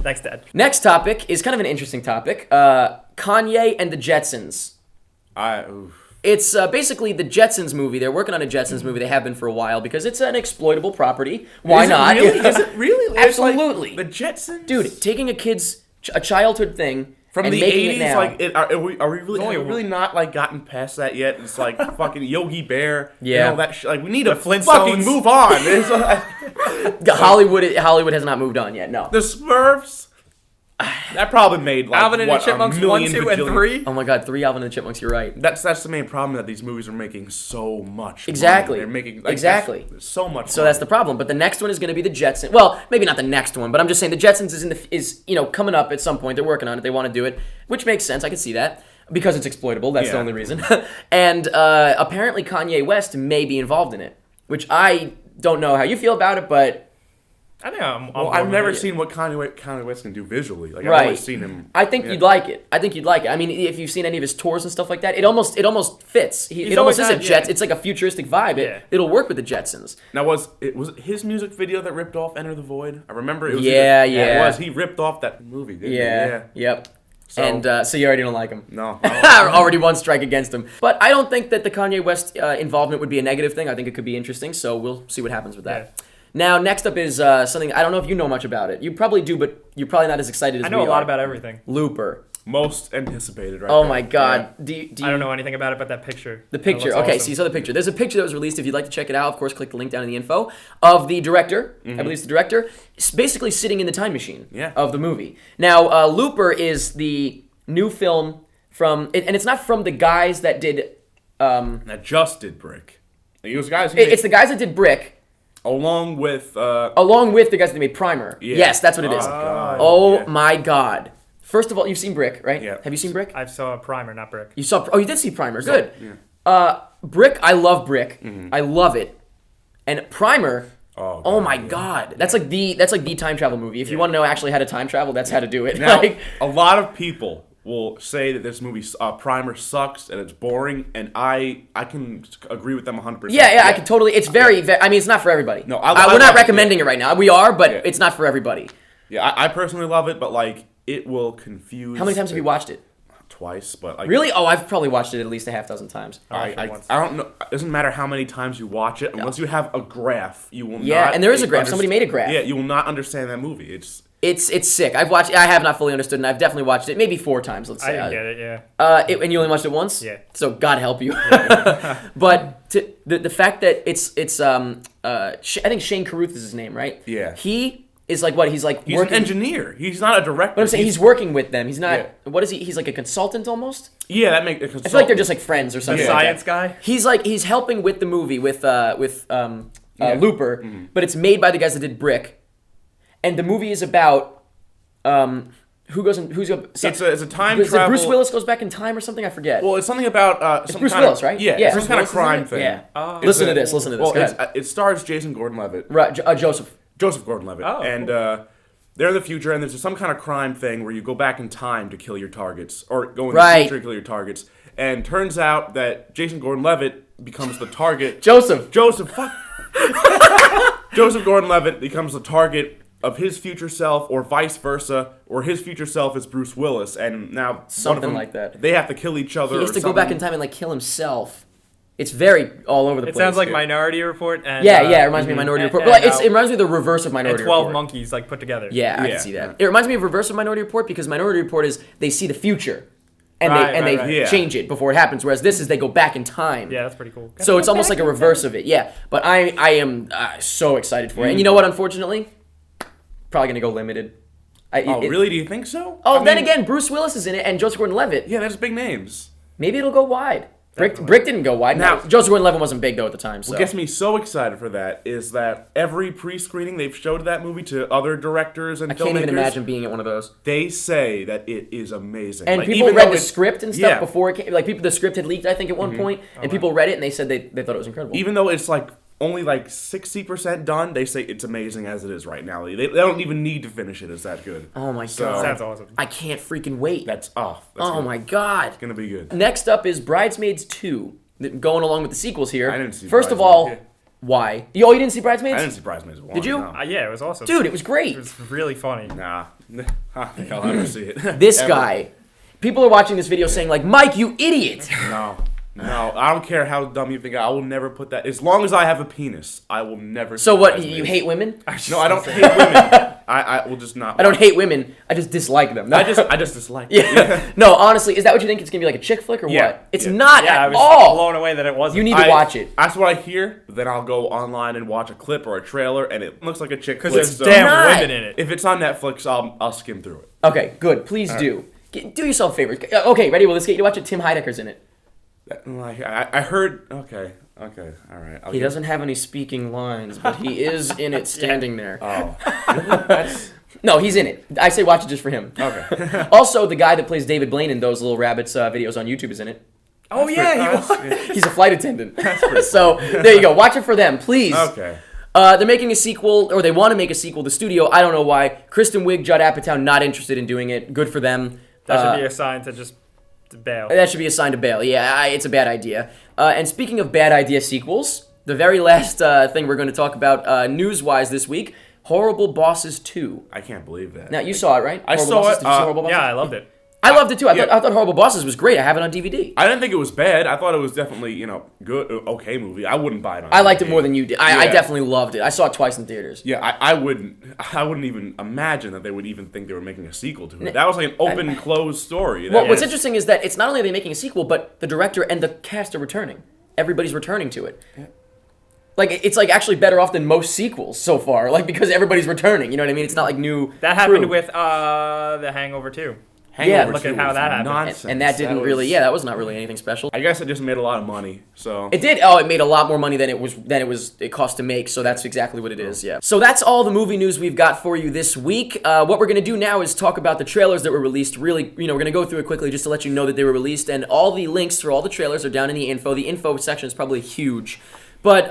B: Thanks, Dad.
A: Next topic is kind of an interesting topic. Kanye and the Jetsons. It's basically the Jetsons movie. They're working on a Jetsons movie. They have been for a while because it's an exploitable property. Why not?
C: Is it really? It's like
A: Absolutely.
C: the Jetsons?
A: Dude, taking a childhood thing
C: from
A: and
C: the
A: making it
C: 80s,
A: now.
C: like, are we really, have we really not like gotten past that yet? It's like fucking Yogi Bear,
A: Yeah.
C: and all that shit. Like, we need to
B: Flintstones.
C: fucking move on. It's like,
A: Hollywood has not moved on yet. No.
C: the Smurfs. That probably made like
B: Alvin and the Chipmunks 1, 2, and 3.
A: Oh my God, 3 Alvin and the Chipmunks. You're right.
C: That's the main problem, that these movies are making so much.
A: Exactly.
C: Money. They're making like,
A: Exactly.
C: so much.
A: So that's the problem. But the next one is going to be the Jetsons. Well, maybe not the next one, but I'm just saying the Jetsons is coming up at some point. They're working on it. They want to do it, which makes sense. I can see that because it's exploitable. That's the only reason. And apparently Kanye West may be involved in it, which I don't know how you feel about it, but
B: I think I'm
C: Well,
B: board
C: I've
B: with
C: never
B: it.
C: seen what Kanye West can do visually. Like, I've
A: Right.
C: always seen him.
A: I think you'd like it. I mean, if you've seen any of his tours and stuff like that, it almost fits. It almost is a
B: always
A: Jets.
B: had-
A: It's like a futuristic vibe.
B: Yeah.
A: It'll work with the Jetsons.
C: Now, was it his music video that ripped off Enter the Void? I remember it was.
A: Yeah,
C: It was.
A: yeah.
C: He ripped off that movie, didn't he?
A: Yeah. Yep.
C: So-
A: And so you already don't like him.
C: No.
A: Already one strike against him. But I don't think that the Kanye West involvement would be a negative thing. I think it could be interesting. So we'll see what happens with that.
B: Yeah.
A: Now, next up is something I don't know if you know much about it. You probably do, but you're probably not as excited as
B: I know
A: we
B: a lot
A: are.
B: about everything.
A: Looper.
C: Most anticipated, right?
A: Oh
C: there.
A: my God.
C: Yeah.
A: Do you,
B: I don't know anything about it but that picture.
A: The
B: That
A: picture.
B: looks
A: Okay,
B: awesome.
A: so you saw the picture. There's a picture that was released. If you'd like to check it out, of course, click the link down in the info of the director. I believe it's the director. It's basically sitting in the time machine of the movie. Now, Looper is the new film from, and it's not from the guys that did.
C: That just did Brick. Like, it was guys. Who
A: It's the guys that did Brick,
C: along with.
A: along with the guys that made Primer.
C: Yeah.
A: Yes, that's what it is.
C: God.
A: Oh
C: Yeah.
A: my God! First of all, you've seen Brick, right?
C: Yeah.
A: Have you seen Brick?
B: I saw a primer, not brick.
A: You saw? Oh, you did see Primer. Good. Brick. I love Brick. I love it. And Primer. Oh my God! That's like the time travel movie. If you want to know actually how to time travel, that's how to do it.
C: Now,
A: Like,
C: a lot of people will say that this movie Primer sucks and it's boring, and I can agree with them 100%.
A: yeah, I can totally. It's very. I mean, it's not for everybody.
C: No,
A: we're
C: love
A: not
C: it,
A: recommending it right now. We are, but
C: Yeah.
A: it's not for everybody.
C: Yeah, I personally love it, but like it will confuse.
A: How many times have you watched it?
C: twice, but like
A: Really? Oh, I've probably watched it at least a half dozen times.
B: I watched it once.
C: I don't know. It doesn't matter how many times you watch it, unless you have a graph, you will not.
A: Yeah, and there is a graph. Somebody made a graph.
C: Yeah, you will not understand that movie.
A: It's sick. I have not fully understood, and I've definitely watched it maybe 4 times. Let's
B: I
A: say.
B: didn't get it. Yeah.
A: And you only watched it once.
B: Yeah.
A: So God help you. But the fact that I think Shane Carruth is his name, right?
C: Yeah.
A: He is like what? He's
C: He's
A: working.
C: an engineer. He's not a director.
A: But I'm saying he's working with them. He's not.
C: Yeah.
A: What is he? He's like a consultant almost.
C: Yeah, that makes.
A: I feel like they're just like friends or something.
B: The
A: like
B: science
A: that.
B: guy.
A: He's helping with the movie with Looper, but it's made by the guys that did Brick, and the movie is about who's
C: It's a time
A: is it
C: travel.
A: Bruce Willis goes back in time or something? I forget.
C: Well, it's something about
A: it's
C: some
A: Bruce
C: kind
A: Willis,
C: of,
A: right?
C: Yeah,
A: Yeah.
C: it's
A: Bruce
C: some kind of
A: Willis,
C: crime
A: isn't it?
C: thing.
A: Yeah.
B: Oh.
A: Listen to this. Listen to this.
C: Well,
A: Go ahead.
C: it stars Jason Gordon-Levitt.
A: Right, Joseph.
C: Joseph Gordon-Levitt.
B: Oh,
C: and they're in the future, and there's some kind of crime thing where you go back in time to kill your targets, or go in the
A: Right.
C: future to kill your targets. And turns out that Jason Gordon-Levitt becomes the target.
A: Joseph.
C: Fuck. Joseph Gordon-Levitt becomes the target of his future self, or vice versa, or his future self is Bruce Willis, and now one of
A: Something
C: them,
A: like that.
C: They have to kill each other.
A: He has
C: or
A: to go back in
C: something.
A: time and like kill himself. It's very all over the
B: It
A: place.
B: sounds like
C: Yeah.
B: Minority Report. And,
A: Yeah, it reminds me of Minority Report.
B: and
A: But like,
B: how-
A: it reminds me of the reverse of Minority
B: and 12
A: Report.
B: monkeys like put together.
A: Yeah, I
C: Yeah.
A: can see that. It reminds me of reverse of Minority Report because Minority Report is they see the future and they
C: right. Yeah.
A: change it before it happens, whereas this is they go back in time.
B: Yeah, that's pretty cool.
A: So it's almost like a reverse of it. Yeah, but I am so excited for it. And you know what? Unfortunately, probably gonna go limited.
C: Really? Do you think so?
A: Oh,
C: I
A: then
C: mean,
A: again, Bruce Willis is in it and Joseph Gordon-Levitt.
C: Yeah, that's big names.
A: Maybe it'll go wide. Brick didn't go wide. Now Joseph Gordon-Levitt wasn't big though at the time. So
C: What gets me so excited for that is that every pre-screening they've showed that movie to other directors and
A: I
C: filmmakers,
A: can't even imagine being at one of those.
C: they say that it is amazing.
A: And
C: Like,
A: people
C: even
A: read
C: though
A: the
C: it's-
A: script and stuff
C: yeah,
A: before it came. Like the script had leaked, I think, at one point, and people read it and they said they thought it was incredible.
C: Even though it's like only like 60% done, they say it's amazing as it is right now. They don't even need to finish it. It's that good.
A: Oh my
C: So-
A: god,
B: Sounds awesome.
A: I can't freaking wait.
C: That's
A: oh
C: good.
A: my god.
C: It's gonna be good.
A: Next up is Bridesmaids 2. Going along with the sequels here.
C: I didn't see
A: First of
C: Bridesmaids,
A: all,
C: yeah.
A: why? You didn't see Bridesmaids?
C: I didn't see Bridesmaids 1.
A: Did you?
C: No.
B: Yeah, it was awesome.
A: Dude, it was great.
B: It was really funny.
C: Nah. I don't think I'll ever see it.
A: This
C: Ever.
A: guy. People are watching this video saying like, Mike, you idiot.
C: No, I don't care how dumb you think I will never put that. As long as I have a penis, I will never.
A: So
C: see
A: what?
C: Bridesmaids.
A: You hate women?
C: No, I don't hate women. I will just not.
A: I don't hate women. I just dislike them.
C: I just dislike.
A: Yeah. No, honestly, is that what you think? It's gonna be like a chick flick or
C: Yeah.
A: what? It's
C: Yeah.
A: not
B: Yeah, I
A: at
B: was
A: all.
B: blown away that it wasn't.
A: You need to watch it.
C: That's what I hear. Then I'll go online and watch a clip or a trailer, and it looks like a chick
B: because
C: flick.
B: there's
C: so
B: damn
A: not.
B: women in it.
C: If it's on Netflix, I'll skim through it.
A: Okay, good. Please do. Do yourself a favor. Okay, ready? Well, let's get you to watch it. Tim Heidecker's in it.
C: I heard. Okay, all right.
A: He doesn't have any speaking lines, but he is in it standing there.
C: Oh, really? That's
A: No, he's in it. I say watch it just for him.
C: okay.
A: Also, the guy that plays David Blaine in those Little Rabbits videos on YouTube is in it.
B: Oh yeah, he was.
A: He's a flight attendant. So there you go. Watch it for them, please.
C: Okay.
A: They're making a sequel, or they want to make a sequel. The studio, I don't know why. Kristen Wiig, Judd Apatow, not interested in doing it. Good for them.
B: That should be a sign to just bail.
A: That should be a sign to bail. Yeah, it's a bad idea. And speaking of bad idea sequels, the very last thing we're going to talk about news-wise this week, Horrible Bosses 2.
C: I can't believe that.
A: Now, you saw it, right?
C: I
A: Horrible
C: saw
A: Bosses?
C: it,
A: Did you see Horrible Bosses?
B: Yeah, I loved it.
A: I loved it too. I
C: yeah.
A: thought Horrible Bosses was great. I have it on DVD.
C: I didn't think it was bad. I thought it was definitely, good, okay movie. I wouldn't buy it on
A: I liked it
C: DVD.
A: more than you did. I
C: Yeah.
A: definitely loved it. I saw it twice in theaters.
C: Yeah, I wouldn't even imagine that they would even think they were making a sequel to it. That was like an open, closed story.
A: Well,
C: That
A: what's
C: was-
A: interesting is that it's not only are they making a sequel, but the director and the cast are returning. Everybody's returning to it. Yeah. Like, it's like actually better off than most sequels so far, like because everybody's returning. You know what I mean? It's not like new.
B: That happened
A: crew.
B: with The Hangover 2.
C: Hangover
A: look
B: at
C: 2
B: how
C: was
B: that happened.
C: nonsense.
A: And that didn't really. Yeah, that was not really anything special.
C: I guess it just made a lot of money. So
A: It did. Oh, it made a lot more money than it cost to make. So that's exactly what it is. Yeah. So that's all the movie news we've got for you this week. What we're gonna do now is talk about the trailers that were released. Really, we're gonna go through it quickly just to let you know that they were released, and all the links for all the trailers are down in the info. The info section is probably huge. But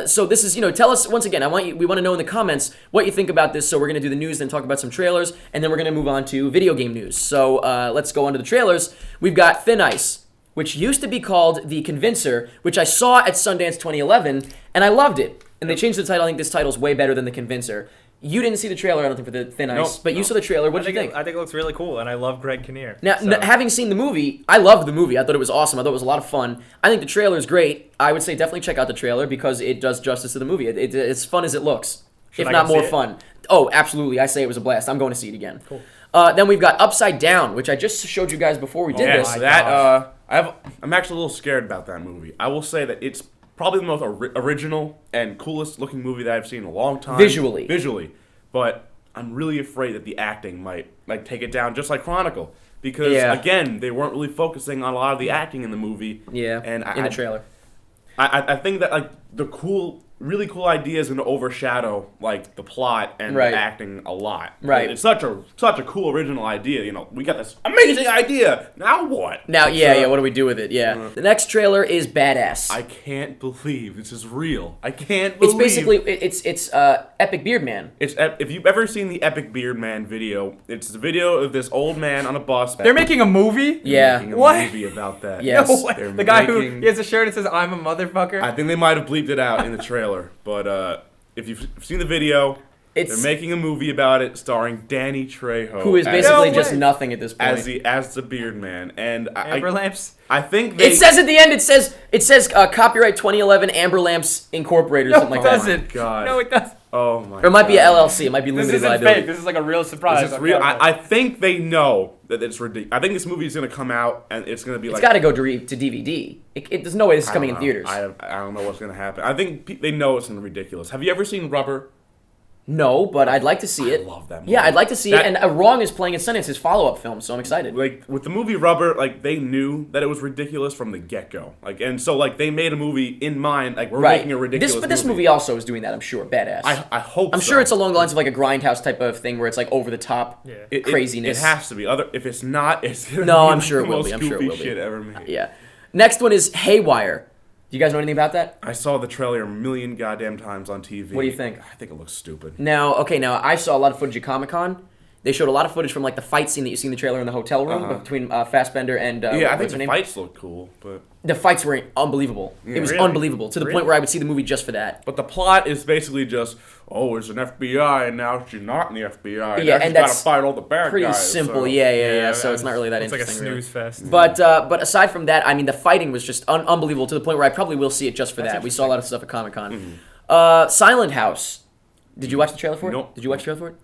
A: so this is, tell us once again. We want to know in the comments what you think about this. So we're gonna do the news, then talk about some trailers, and then we're gonna move on to video game news. So let's go on to the trailers. We've got Thin Ice, which used to be called The Convincer, which I saw at Sundance 2011, and I loved it. And they changed the title. I think this title's way better than The Convincer. You didn't see the trailer, I don't think, for the Thin Ice,
C: Nope,
A: but you
C: no.
A: saw the trailer. What did you think?
B: I think it looks really cool, and I love Greg Kinnear.
A: Now,
B: so.
A: having seen the movie, I loved the movie. I thought it was awesome. I thought it was a lot of fun. I think the trailer is great. I would say definitely check out the trailer because it does justice to the movie. It's fun as it looks,
B: Should
A: if
B: I
A: not
B: go
A: more
B: see it?
A: fun. Oh, absolutely. I say it was a blast. I'm going to see it again.
B: Cool.
A: Then we've got Upside Down, which I just showed you guys before we did
C: Yeah,
A: this.
C: so
B: my
C: that I'm actually a little scared about that movie. I will say that it's probably the most original and coolest looking movie that I've seen in a long time. Visually, but I'm really afraid that the acting might take it down, just like Chronicle, because again they weren't really focusing on a lot of the acting in the movie.
A: Yeah,
C: and
A: in the trailer.
C: I think that like the really cool idea is going to overshadow like the plot and
A: Right.
C: the acting a lot.
A: Right.
C: It's such a cool original idea. You know, we got this amazing idea. Now what?
A: Now, what do we do with it? Yeah. The next trailer is Badass.
C: I can't believe this is real. I can't believe
A: It's basically it's Epic Beard Man.
C: if you've ever seen the Epic Beard Man video, it's the video of this old man on a bus.
B: They're making a movie?
A: Yeah.
C: making a
B: What?
C: movie about that.
A: Yes.
B: No way.
C: They're
B: The guy
C: making-
B: who he has a shirt that says "I'm a motherfucker."
C: I think they might have bleeped it out in the trailer, but if you've seen the video,
A: It's
C: they're making a movie about it starring Danny Trejo,
A: who is
C: as-
A: basically
B: No
A: just
B: way.
A: nothing at this point.
C: as the Beard Man, and
B: Amber Lamps.
C: I think they,
A: It says at the end. It says copyright 2011 Amber Lamps Incorporated or
B: No,
A: something
B: it
A: like that.
B: doesn't.
C: God.
B: No, it doesn't.
C: Oh my!
A: Or it might be a
C: God.
A: LLC. It might be
B: This
A: limited
B: isn't
A: liability.
B: fake. This is like a real surprise.
C: This is real. I think they know that it's ridiculous. I think this movie is going to come out and it's going to be
A: It's
C: like.
A: got to go to DVD. There's no way this is coming in
C: I don't know.
A: theaters.
C: I don't know what's going to happen. I think they know it's going to be ridiculous. Have you ever seen Rubber?
A: No, but I'd like to see it.
C: I love that movie.
A: Yeah, I'd like to see
C: That-
A: it. And Wrong is playing at Sundance, his follow-up film, so I'm excited.
C: Like with the movie Rubber, like they knew that it was ridiculous from the get-go. Like, and so like they made a movie in mind. Like we're
A: Right.
C: making a ridiculous.
A: But this movie also is doing that. I'm sure. Badass.
C: I hope.
A: I'm
C: so.
A: sure it's along the lines of like a Grindhouse type of thing where it's like over the top
B: Yeah.
A: craziness.
C: It has to be. If it's not, it's gonna
A: No,
C: be
A: I'm sure
C: the
A: it will
C: most
A: be. I'm sure it
C: goofy
A: will be.
C: shit ever made.
A: Yeah. Next one is Haywire. Do you guys know anything about that?
C: I saw the trailer a million goddamn times on TV.
A: What do you think?
C: I think it looks stupid.
A: Now, I saw a lot of footage at Comic-Con. They showed a lot of footage from like the fight scene that you see in the trailer in the hotel room between Fassbender and
C: Yeah, I think
A: what's her
C: the
A: name?
C: fights look cool, but
A: The fights were unbelievable. It was
B: Really?
A: unbelievable to the point where I would see the movie just for that.
C: the plot is basically just, oh, it's an FBI, and now she's not in the FBI.
A: Yeah,
C: now
A: and
C: she's got to
A: that's
C: fight all the bad
A: Pretty
C: guys.
A: simple,
C: so.
A: yeah. So it's not really that
B: It's like a
A: interesting. really.
B: snooze fest.
A: But aside from that, I mean, the fighting was just unbelievable to the point where I probably will see it just for that. We saw a lot of stuff at Comic-Con. Silent House. Did you watch the trailer for it?
C: Nope.
A: Did you watch the trailer for it?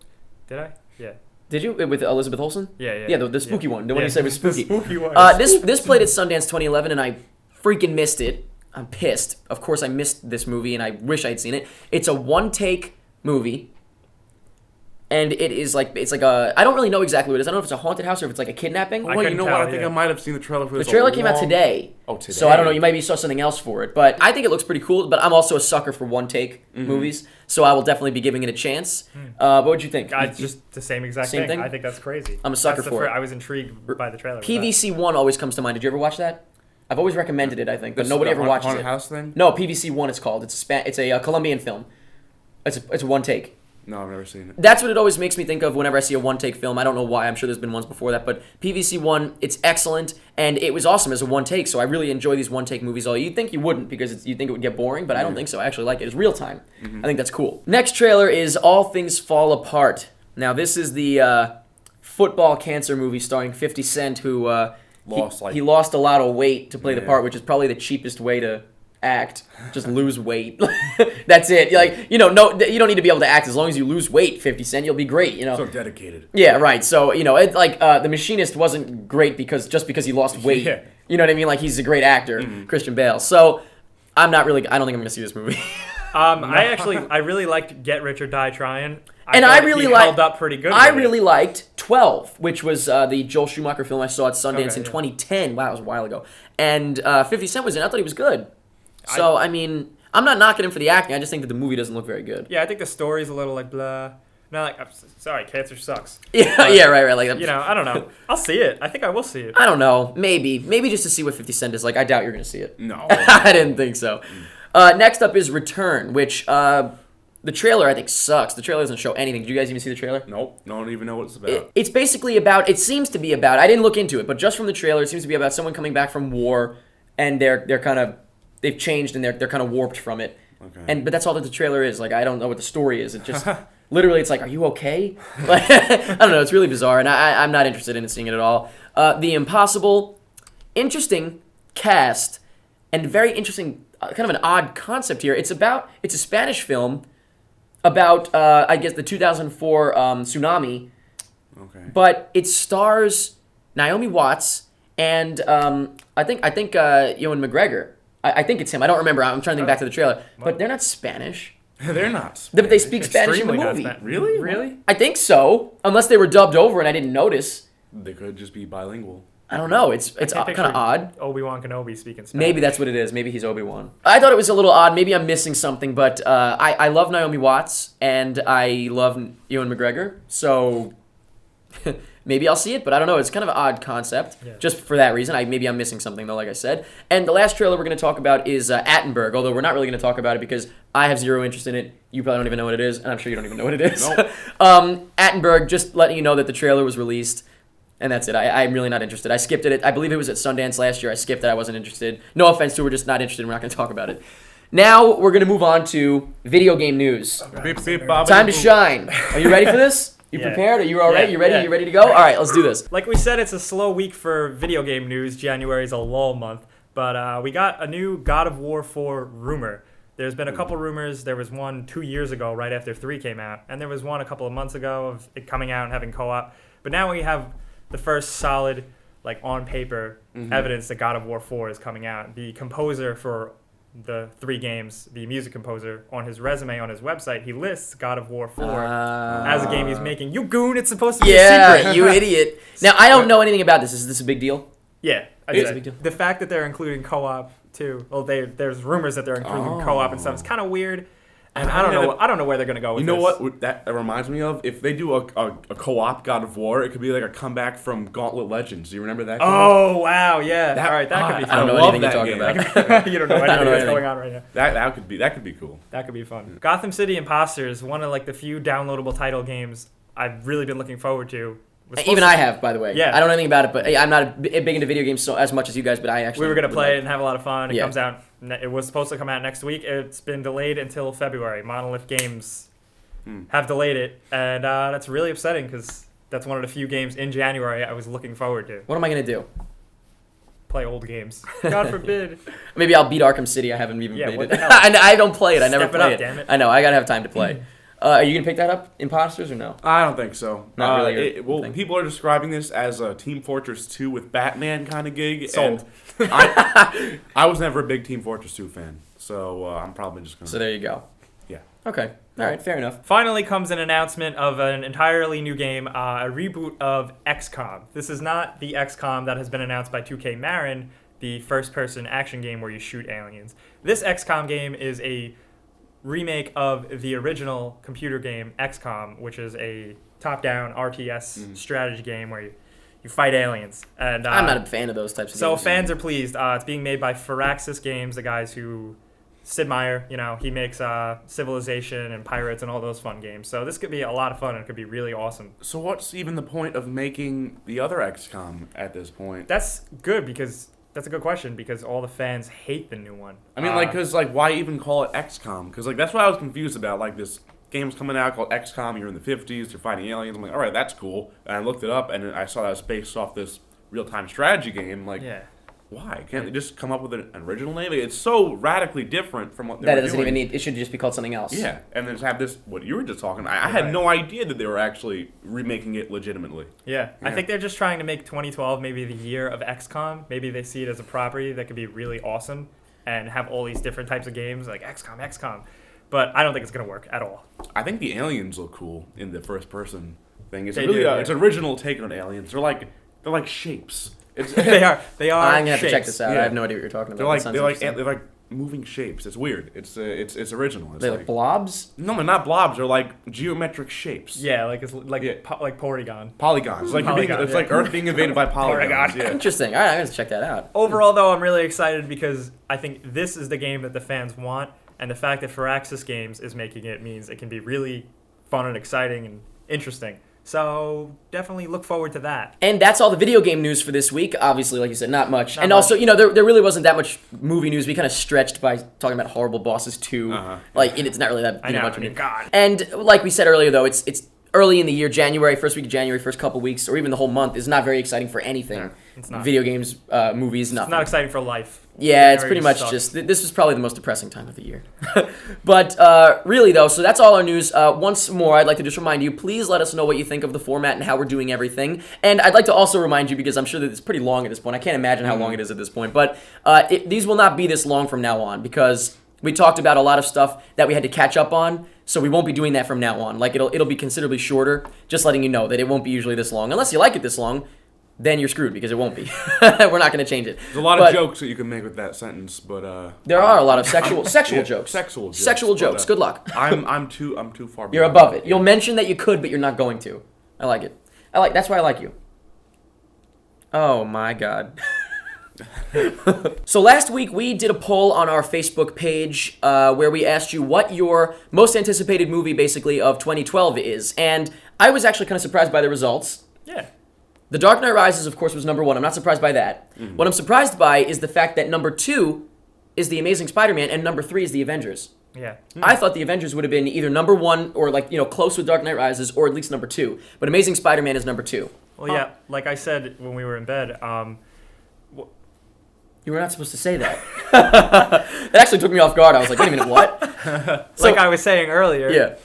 B: Did I? Yeah.
A: Did you? With Elizabeth Olsen?
B: Yeah.
A: Yeah, the spooky one. The one you said was spooky.
B: The spooky one.
A: This played at Sundance 2011, and I freaking missed it. I'm pissed. Of course, I missed this movie, and I wish I'd seen it. It's a one-take movie, and it's like a. I don't really know exactly what it is. I don't know if it's a haunted house or if it's like a kidnapping.
C: Well, you
B: couldn't
C: know
B: tell,
C: what? I think
B: yeah.
C: I might have seen the trailer for
A: The
C: this.
A: trailer came out today.
C: Oh, today.
A: So I don't know. You maybe saw something else for it, but I think it looks pretty cool. But I'm also a sucker for one-take movies, so I will definitely be giving it a chance. What would you think?
B: It's just the same exact
A: Same thing?
B: I think that's crazy.
A: I'm a sucker
B: That's the
A: for it.
B: I was intrigued by the trailer. with that.
A: PVC One always comes to mind. Did you ever watch that? I've always recommended it. I think, but
C: This-
A: nobody
C: the
A: ever watches
C: haunted
A: it.
C: house thing?
A: No, PVC One. It's called. It's a Colombian film. It's a one take.
C: No, I've never seen it.
A: That's what it always makes me think of whenever I see a one-take film. I don't know why. I'm sure there's been ones before that, but PVC One, it's excellent, and it was awesome as a one-take. So I really enjoy these one-take movies. Although you'd think you wouldn't because you think it would get boring, but I don't think so. I actually like it. It's real time. I think that's cool. Next trailer is All Things Fall Apart. Now this is the football cancer movie starring 50 Cent, who he lost a lot of weight to play the part, which is probably the cheapest way to act. Just lose weight. That's it. Like, you don't need to be able to act as long as you lose weight. 50 Cent, you'll be great.
C: So dedicated.
A: Yeah, right. So it like The Machinist wasn't great because he lost weight.
C: Yeah.
A: You know what I mean? Like he's a great actor, Christian Bale. So I don't think I'm gonna see this movie.
B: I really liked Get Rich or Die Trying.
A: And I really liked.
B: held up pretty good.
A: I
B: with it.
A: really liked 12, which was the Joel Schumacher film I saw at Sundance
B: Okay,
A: in
B: yeah.
A: 2010. Wow, it was a while ago. And 50 Cent was in. I thought he was good. So I mean, I'm not knocking him for the acting. I just think that the movie doesn't look very good.
B: Yeah, I think the story's a little like blah. No, like I'm sorry, cancer sucks.
A: Yeah, yeah, right. Like
B: I don't know. I'll see it. I think I will see it.
A: I don't know. Maybe just to see what 50 Cent is like. I doubt you're gonna see it.
C: No.
A: I didn't think so. Next up is Return, which the trailer I think sucks. The trailer doesn't show anything. Did you guys even see the trailer?
C: Nope. Don't even know what it's about.
A: It's basically about. It seems to be about. I didn't look into it, but just from the trailer, it seems to be about someone coming back from war, and they've changed and they're kind of warped from it.
C: Okay.
A: But that's all that the trailer is. Like I don't know what the story is. It just Literally, it's like, are you okay? Like, I don't know. It's really bizarre, and I'm not interested in seeing it at all. The Impossible, interesting cast, and very interesting, kind of an odd concept here. It's a Spanish film about, I guess, the 2004 tsunami,
C: Okay.
A: but it stars Naomi Watts and I think Ewan McGregor. I think it's him. I don't remember. I'm trying to think back to the trailer, but they're not Spanish.
C: They're not.
A: But they speak Spanish in the
B: Extremely not
A: movie.
B: Spanish.
C: Really?
B: Really?
A: I think so, unless they were dubbed over and I didn't notice.
C: They could just be bilingual.
A: I don't know. It's
B: Can't
A: kind
B: picture
A: of odd.
B: Obi-Wan Kenobi speaking Spanish.
A: Maybe that's what it is. Maybe he's Obi-Wan. I thought it was a little odd. Maybe I'm missing something, but I love Naomi Watts and I love Ewan McGregor, so maybe I'll see it, but I don't know. It's kind of an odd concept.
B: Yeah.
A: Just for that reason. Maybe I'm missing something, though, like I said. And the last trailer we're going to talk about is Attenberg, although we're not really going to talk about it because I have zero interest in it. You probably don't even know what it is, and I'm sure you don't even know what it is.
C: Nope.
A: Attenberg, just letting you know that the trailer was released, and that's it. I'm really not interested. I skipped it. I believe it was at Sundance last year. I skipped it. I wasn't interested. No offense to it. We're just not interested. We're not going to talk about it. Now we're going to move on to video game news.
C: Beep, beep, bobbity,
A: Time to
C: boop.
A: shine. Are you ready for this? You
B: Yeah.
A: prepared? Are you all right?
B: Yeah,
A: You ready?
B: yeah.
A: You ready to go? All right, let's do this.
B: Like we said, it's a slow week for video game news. January is a lull month. But we got a new God of War 4 rumor. There's been a couple rumors. There was one 2 years ago, right after 3 came out. And there was one a couple of months ago of it coming out and having co-op. But now we have the first solid, like on paper, evidence that God of War 4 is coming out. The composer for the 3 games, the music composer, on his resume on his website, he lists God of War 4 as a game he's making. You goon, it's supposed to be a
A: Yeah,
B: secret.
A: you idiot. Now, I don't know anything about this. Is this a big deal?
B: Yeah,
C: It's
A: a big deal.
B: the fact that they're including co-op too. Well, there's rumors that they're including co-op and stuff. It's kind of weird, and I don't know where they're gonna go with
C: You know
B: this.
C: what that reminds me of? If they do a co-op God of War, it could be like a comeback from Gauntlet Legends. Do you remember that game?
B: Oh wow, yeah. All right, that could be
A: I don't
B: fun.
A: know
C: love
A: anything you're
C: that
A: talking
C: game.
A: about.
B: You don't know
A: I don't
B: anything
A: know
B: that's
A: anything.
B: going on right now.
C: That could be cool.
B: That could be fun. Gotham City Imposters, one of like the few downloadable title games I've really been looking forward to. Was supposed
A: Even
B: to-
A: I have, by the way.
B: Yeah.
A: I don't know anything about it, but I'm not big into video games as much as you guys, but I actually...
B: We were gonna
A: would
B: play it
A: like-
B: and have a lot of fun. It
A: Yeah.
B: comes out. It was supposed to come out next week. It's been delayed until February. Monolith Games have delayed it, and that's really upsetting because that's one of the few games in January I was looking forward to.
A: What am I going to do?
B: Play old games. God forbid.
A: Maybe I'll beat Arkham City. I haven't even
B: Yeah,
A: beat
B: what
A: it.
B: the hell?
A: I don't play it. I never
B: Step it
A: play
B: up,
A: it.
B: damn it.
A: I know. I got to have time to play. Are you going to pick that up, Imposters, or no?
C: I don't think so.
A: Not really your
C: Well,
A: thing.
C: people are describing this as a Team Fortress 2 with Batman kind of gig.
B: Sold.
C: And I was never a big Team Fortress 2 fan, so I'm probably just gonna.
A: So there you go.
C: Yeah.
A: Okay. All right. Fair enough.
B: Finally comes an announcement of an entirely new game, a reboot of XCOM. This is not the XCOM that has been announced by 2K Marin, the first-person action game where you shoot aliens. This XCOM game is a remake of the original computer game XCOM, which is a top-down RTS strategy game where you fight aliens. And
A: I'm not a fan of those types of
B: so
A: games.
B: fans are pleased. It's being made by Firaxis Games, the guys who Sid Meier, he makes Civilization and Pirates and all those fun games. So this could be a lot of fun and it could be really awesome.
C: So what's even the point of making the other XCOM at this point?
B: That's good because that's a good question because all the fans hate the new one.
C: I mean, because why even call it XCOM? Because that's what I was confused about. Like this game's coming out called XCOM. You're in the 50s. You're fighting aliens. I'm like, all right, that's cool. And I looked it up and I saw that it was based off this real-time strategy game. Like,
B: Yeah.
C: why can't they just come up with an original name? It's so radically different from what they
A: That
C: were
A: doesn't
C: doing.
A: even need... It should just be called something else.
C: Yeah, and then just have this, what you were just talking about. I had no idea that they were actually remaking it legitimately.
B: Yeah. I
C: Yeah.
B: think they're just trying to make 2012 maybe the year of XCOM. Maybe they see it as a property that could be really awesome and have all these different types of games like XCOM. But I don't think it's going to work at all.
C: I think the aliens look cool in the first-person thing. It's
B: They
C: really
B: do, yeah.
C: it's an original take on aliens. They're like shapes. It's,
B: They are
A: I'm going to have to check
B: shapes.
A: this out.
C: Yeah.
A: I have no idea what you're talking
C: They're
A: about.
C: like
A: That sounds
C: they're like
A: interesting.
C: they're like moving shapes. It's weird. It's original. It's
A: They're like blobs?
C: no, they're not blobs. They're like geometric shapes.
B: Yeah, like it's like
C: Yeah.
B: like Porygon.
C: Polygons. Like
B: Polygon,
C: it's
B: yeah.
C: like Earth being invaded by polygons.
B: Polygon.
C: Yeah.
A: Interesting. All right, I'm going to check that out.
B: Overall, though, I'm really excited because I think this is the game that the fans want, and the fact that Firaxis Games is making it means it can be really fun and exciting and interesting. So definitely look forward to that.
A: And that's all the video game news for this week. Obviously, like you said, not much.
B: Not
A: and
B: much.
A: also, there really wasn't that much movie news. We kind of stretched by talking about Horrible Bosses 2. Like, it's not really that
B: I know,
A: much
B: I
A: of
B: mean,
A: it.
B: God.
A: And like we said earlier, though, it's early in the year. January, first week of January, first couple weeks, or even the whole month is not very exciting for anything.
B: It's not.
A: Video games, movies, nothing.
B: It's not exciting for life.
A: Yeah, it's pretty
B: January
A: much
B: sucks.
A: just, this was probably the most depressing time of the year. But really, though, so that's all our news. Once more, I'd like to just remind you, please let us know what you think of the format and how we're doing everything. And I'd like to also remind you, because I'm sure that it's pretty long at this point. I can't imagine how long it is at this point. But these will not be this long from now on, because we talked about a lot of stuff that we had to catch up on. So we won't be doing that from now on. Like, it'll be considerably shorter, just letting you know that it won't be usually this long. Unless you like it this long, then you're screwed, because it won't be. We're not going to change it.
C: There's a lot of jokes that you can make with that sentence, but
A: there are a lot of sexual jokes.
C: Sexual jokes.
A: Good luck.
C: I'm too far.
A: You're
C: beyond
A: above
C: that.
A: it. You'll mention that you could, but you're not going to. I like it. That's why I like you. Oh my God. So last week we did a poll on our Facebook page where we asked you what your most anticipated movie basically of 2012 is, and I was actually kind of surprised by the results.
B: Yeah.
A: The Dark Knight Rises, of course, was number one. I'm not surprised by that.
C: Mm-hmm.
A: What I'm surprised by is the fact that number 2 is The Amazing Spider-Man and number 3 is The Avengers.
B: Yeah.
A: I thought The Avengers would have been either number 1 or close with Dark Knight Rises, or at least number 2. But Amazing Spider-Man is number 2.
B: Well, yeah, like I said when we were in bed,
A: You were not supposed to say that. That actually took me off guard. I was like, wait a minute, what?
B: like I was saying earlier,
A: Yeah.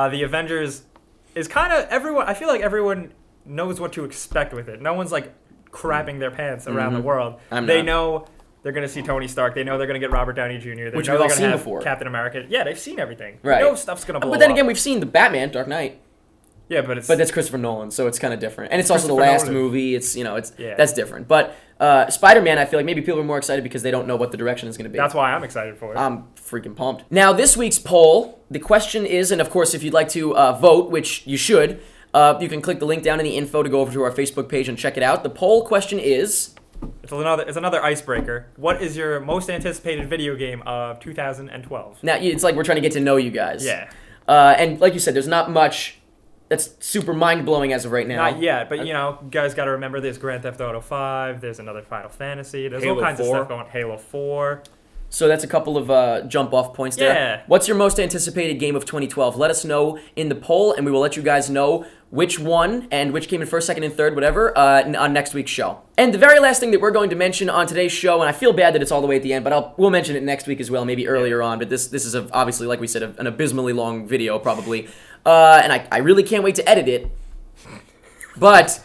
B: The Avengers is kind of everyone. I feel like everyone knows what to expect with it. No one's like crapping their pants around the world. They know they're gonna see Tony Stark. They know they're gonna get Robert Downey Jr. They
A: Which
B: know
A: we've all
B: they're
A: seen
B: gonna have
A: before.
B: Captain America. Yeah, they've seen everything.
A: Right.
B: They know stuff's gonna blow
A: But then
B: up.
A: again, we've seen the Batman, Dark Knight.
B: Yeah, but
A: that's Christopher Nolan, so it's kind of different. And it's also the
B: Christopher
A: last
B: Nolan.
A: movie. It's
B: Yeah.
A: that's different. But Spider-Man, I feel like maybe people are more excited because they don't know what the direction is going to be.
B: that's why I'm excited for it.
A: I'm freaking pumped. Now, this week's poll, the question is, and of course, if you'd like to vote, which you should, you can click the link down in the info to go over to our Facebook page and check it out. The poll question is...
B: It's another icebreaker. What is your most anticipated video game of 2012?
A: Now, it's like we're trying to get to know you guys.
B: Yeah.
A: And like you said, there's not much that's super mind-blowing as of right now.
B: Not yet, but you guys got to remember there's Grand Theft Auto 5, there's another Final Fantasy, there's
C: Halo
B: all kinds
C: 4.
B: of stuff going. Halo 4.
A: So that's a couple of jump-off points there.
B: Yeah.
A: What's your most anticipated game of 2012? Let us know in the poll, and we will let you guys know which one and which came in first, second, and third, whatever, on next week's show. And the very last thing that we're going to mention on today's show, and I feel bad that it's all the way at the end, but we'll mention it next week as well, maybe earlier on. But this is obviously, like we said, an abysmally long video, probably. And I really can't wait to edit it. But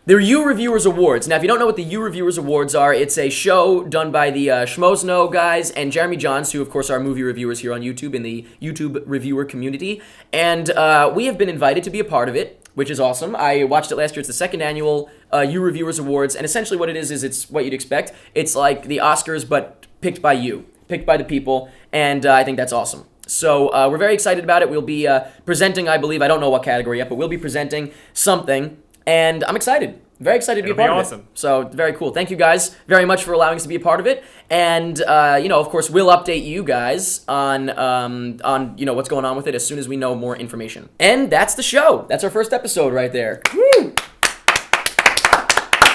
A: the U Reviewers Awards. Now, if you don't know what the U Reviewers Awards are, it's a show done by the Schmozno guys and Jeremy Johns, who, of course, are movie reviewers here on YouTube in the YouTube reviewer community. And we have been invited to be a part of it, which is awesome. I watched it last year. It's the second annual U Reviewers Awards. And essentially what it is it's what you'd expect. It's like the Oscars, but picked by you, picked by the people. And I think that's awesome. So we're very excited about it. We'll be presenting, I believe, I don't know what category yet, but we'll be presenting something. And I'm excited. Very excited to be a part of it. So very cool. Thank you guys very much for allowing us to be a part of it. And of course, we'll update you guys on what's going on with it as soon as we know more information. And that's the show. That's our first episode right there. Woo!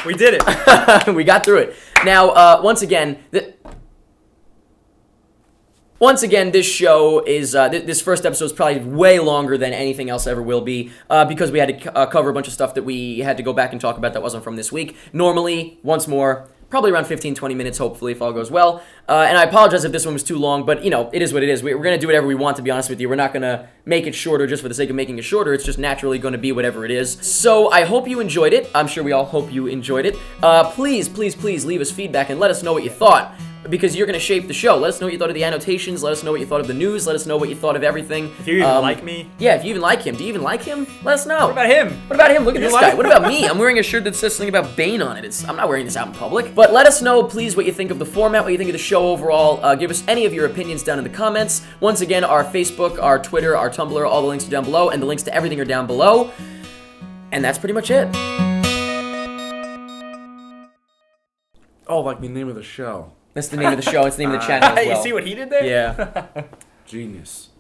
B: We did it.
A: We got through it. Now, once again, this show is, this first episode is probably way longer than anything else ever will be, because we had to cover a bunch of stuff that we had to go back and talk about that wasn't from this week. Normally, once more, probably around 15, 20 minutes, hopefully, if all goes well. And I apologize if this one was too long, but, it is what it is. We're going to do whatever we want, to be honest with you. We're not going to make it shorter just for the sake of making it shorter. It's just naturally going to be whatever it is. So I hope you enjoyed it. I'm sure we all hope you enjoyed it. Please, please, please leave us feedback and let us know what you thought, because you're going to shape the show. Let us know what you thought of the annotations. Let us know what you thought of the news. Let us know what you thought of everything.
B: If you even like me.
A: Yeah, if you even like him. Do you even like him? Let us know.
B: What about him?
A: What about him? Look at
B: You
A: this
B: like-
A: guy. What about me? I'm wearing a shirt that says something about Bane on it. I'm not wearing this out in public. But let us know, please, what you think of the format, what you think of the show overall. Give us any of your opinions down in the comments. Once again, our Facebook, our Twitter, our Tumblr, all the links are down below, and the links to everything are down below. And that's pretty much it.
C: Oh, like the name of the show.
A: That's the name of the show. It's the name of the channel as well.
B: You see what he did there?
A: Yeah.
C: Genius.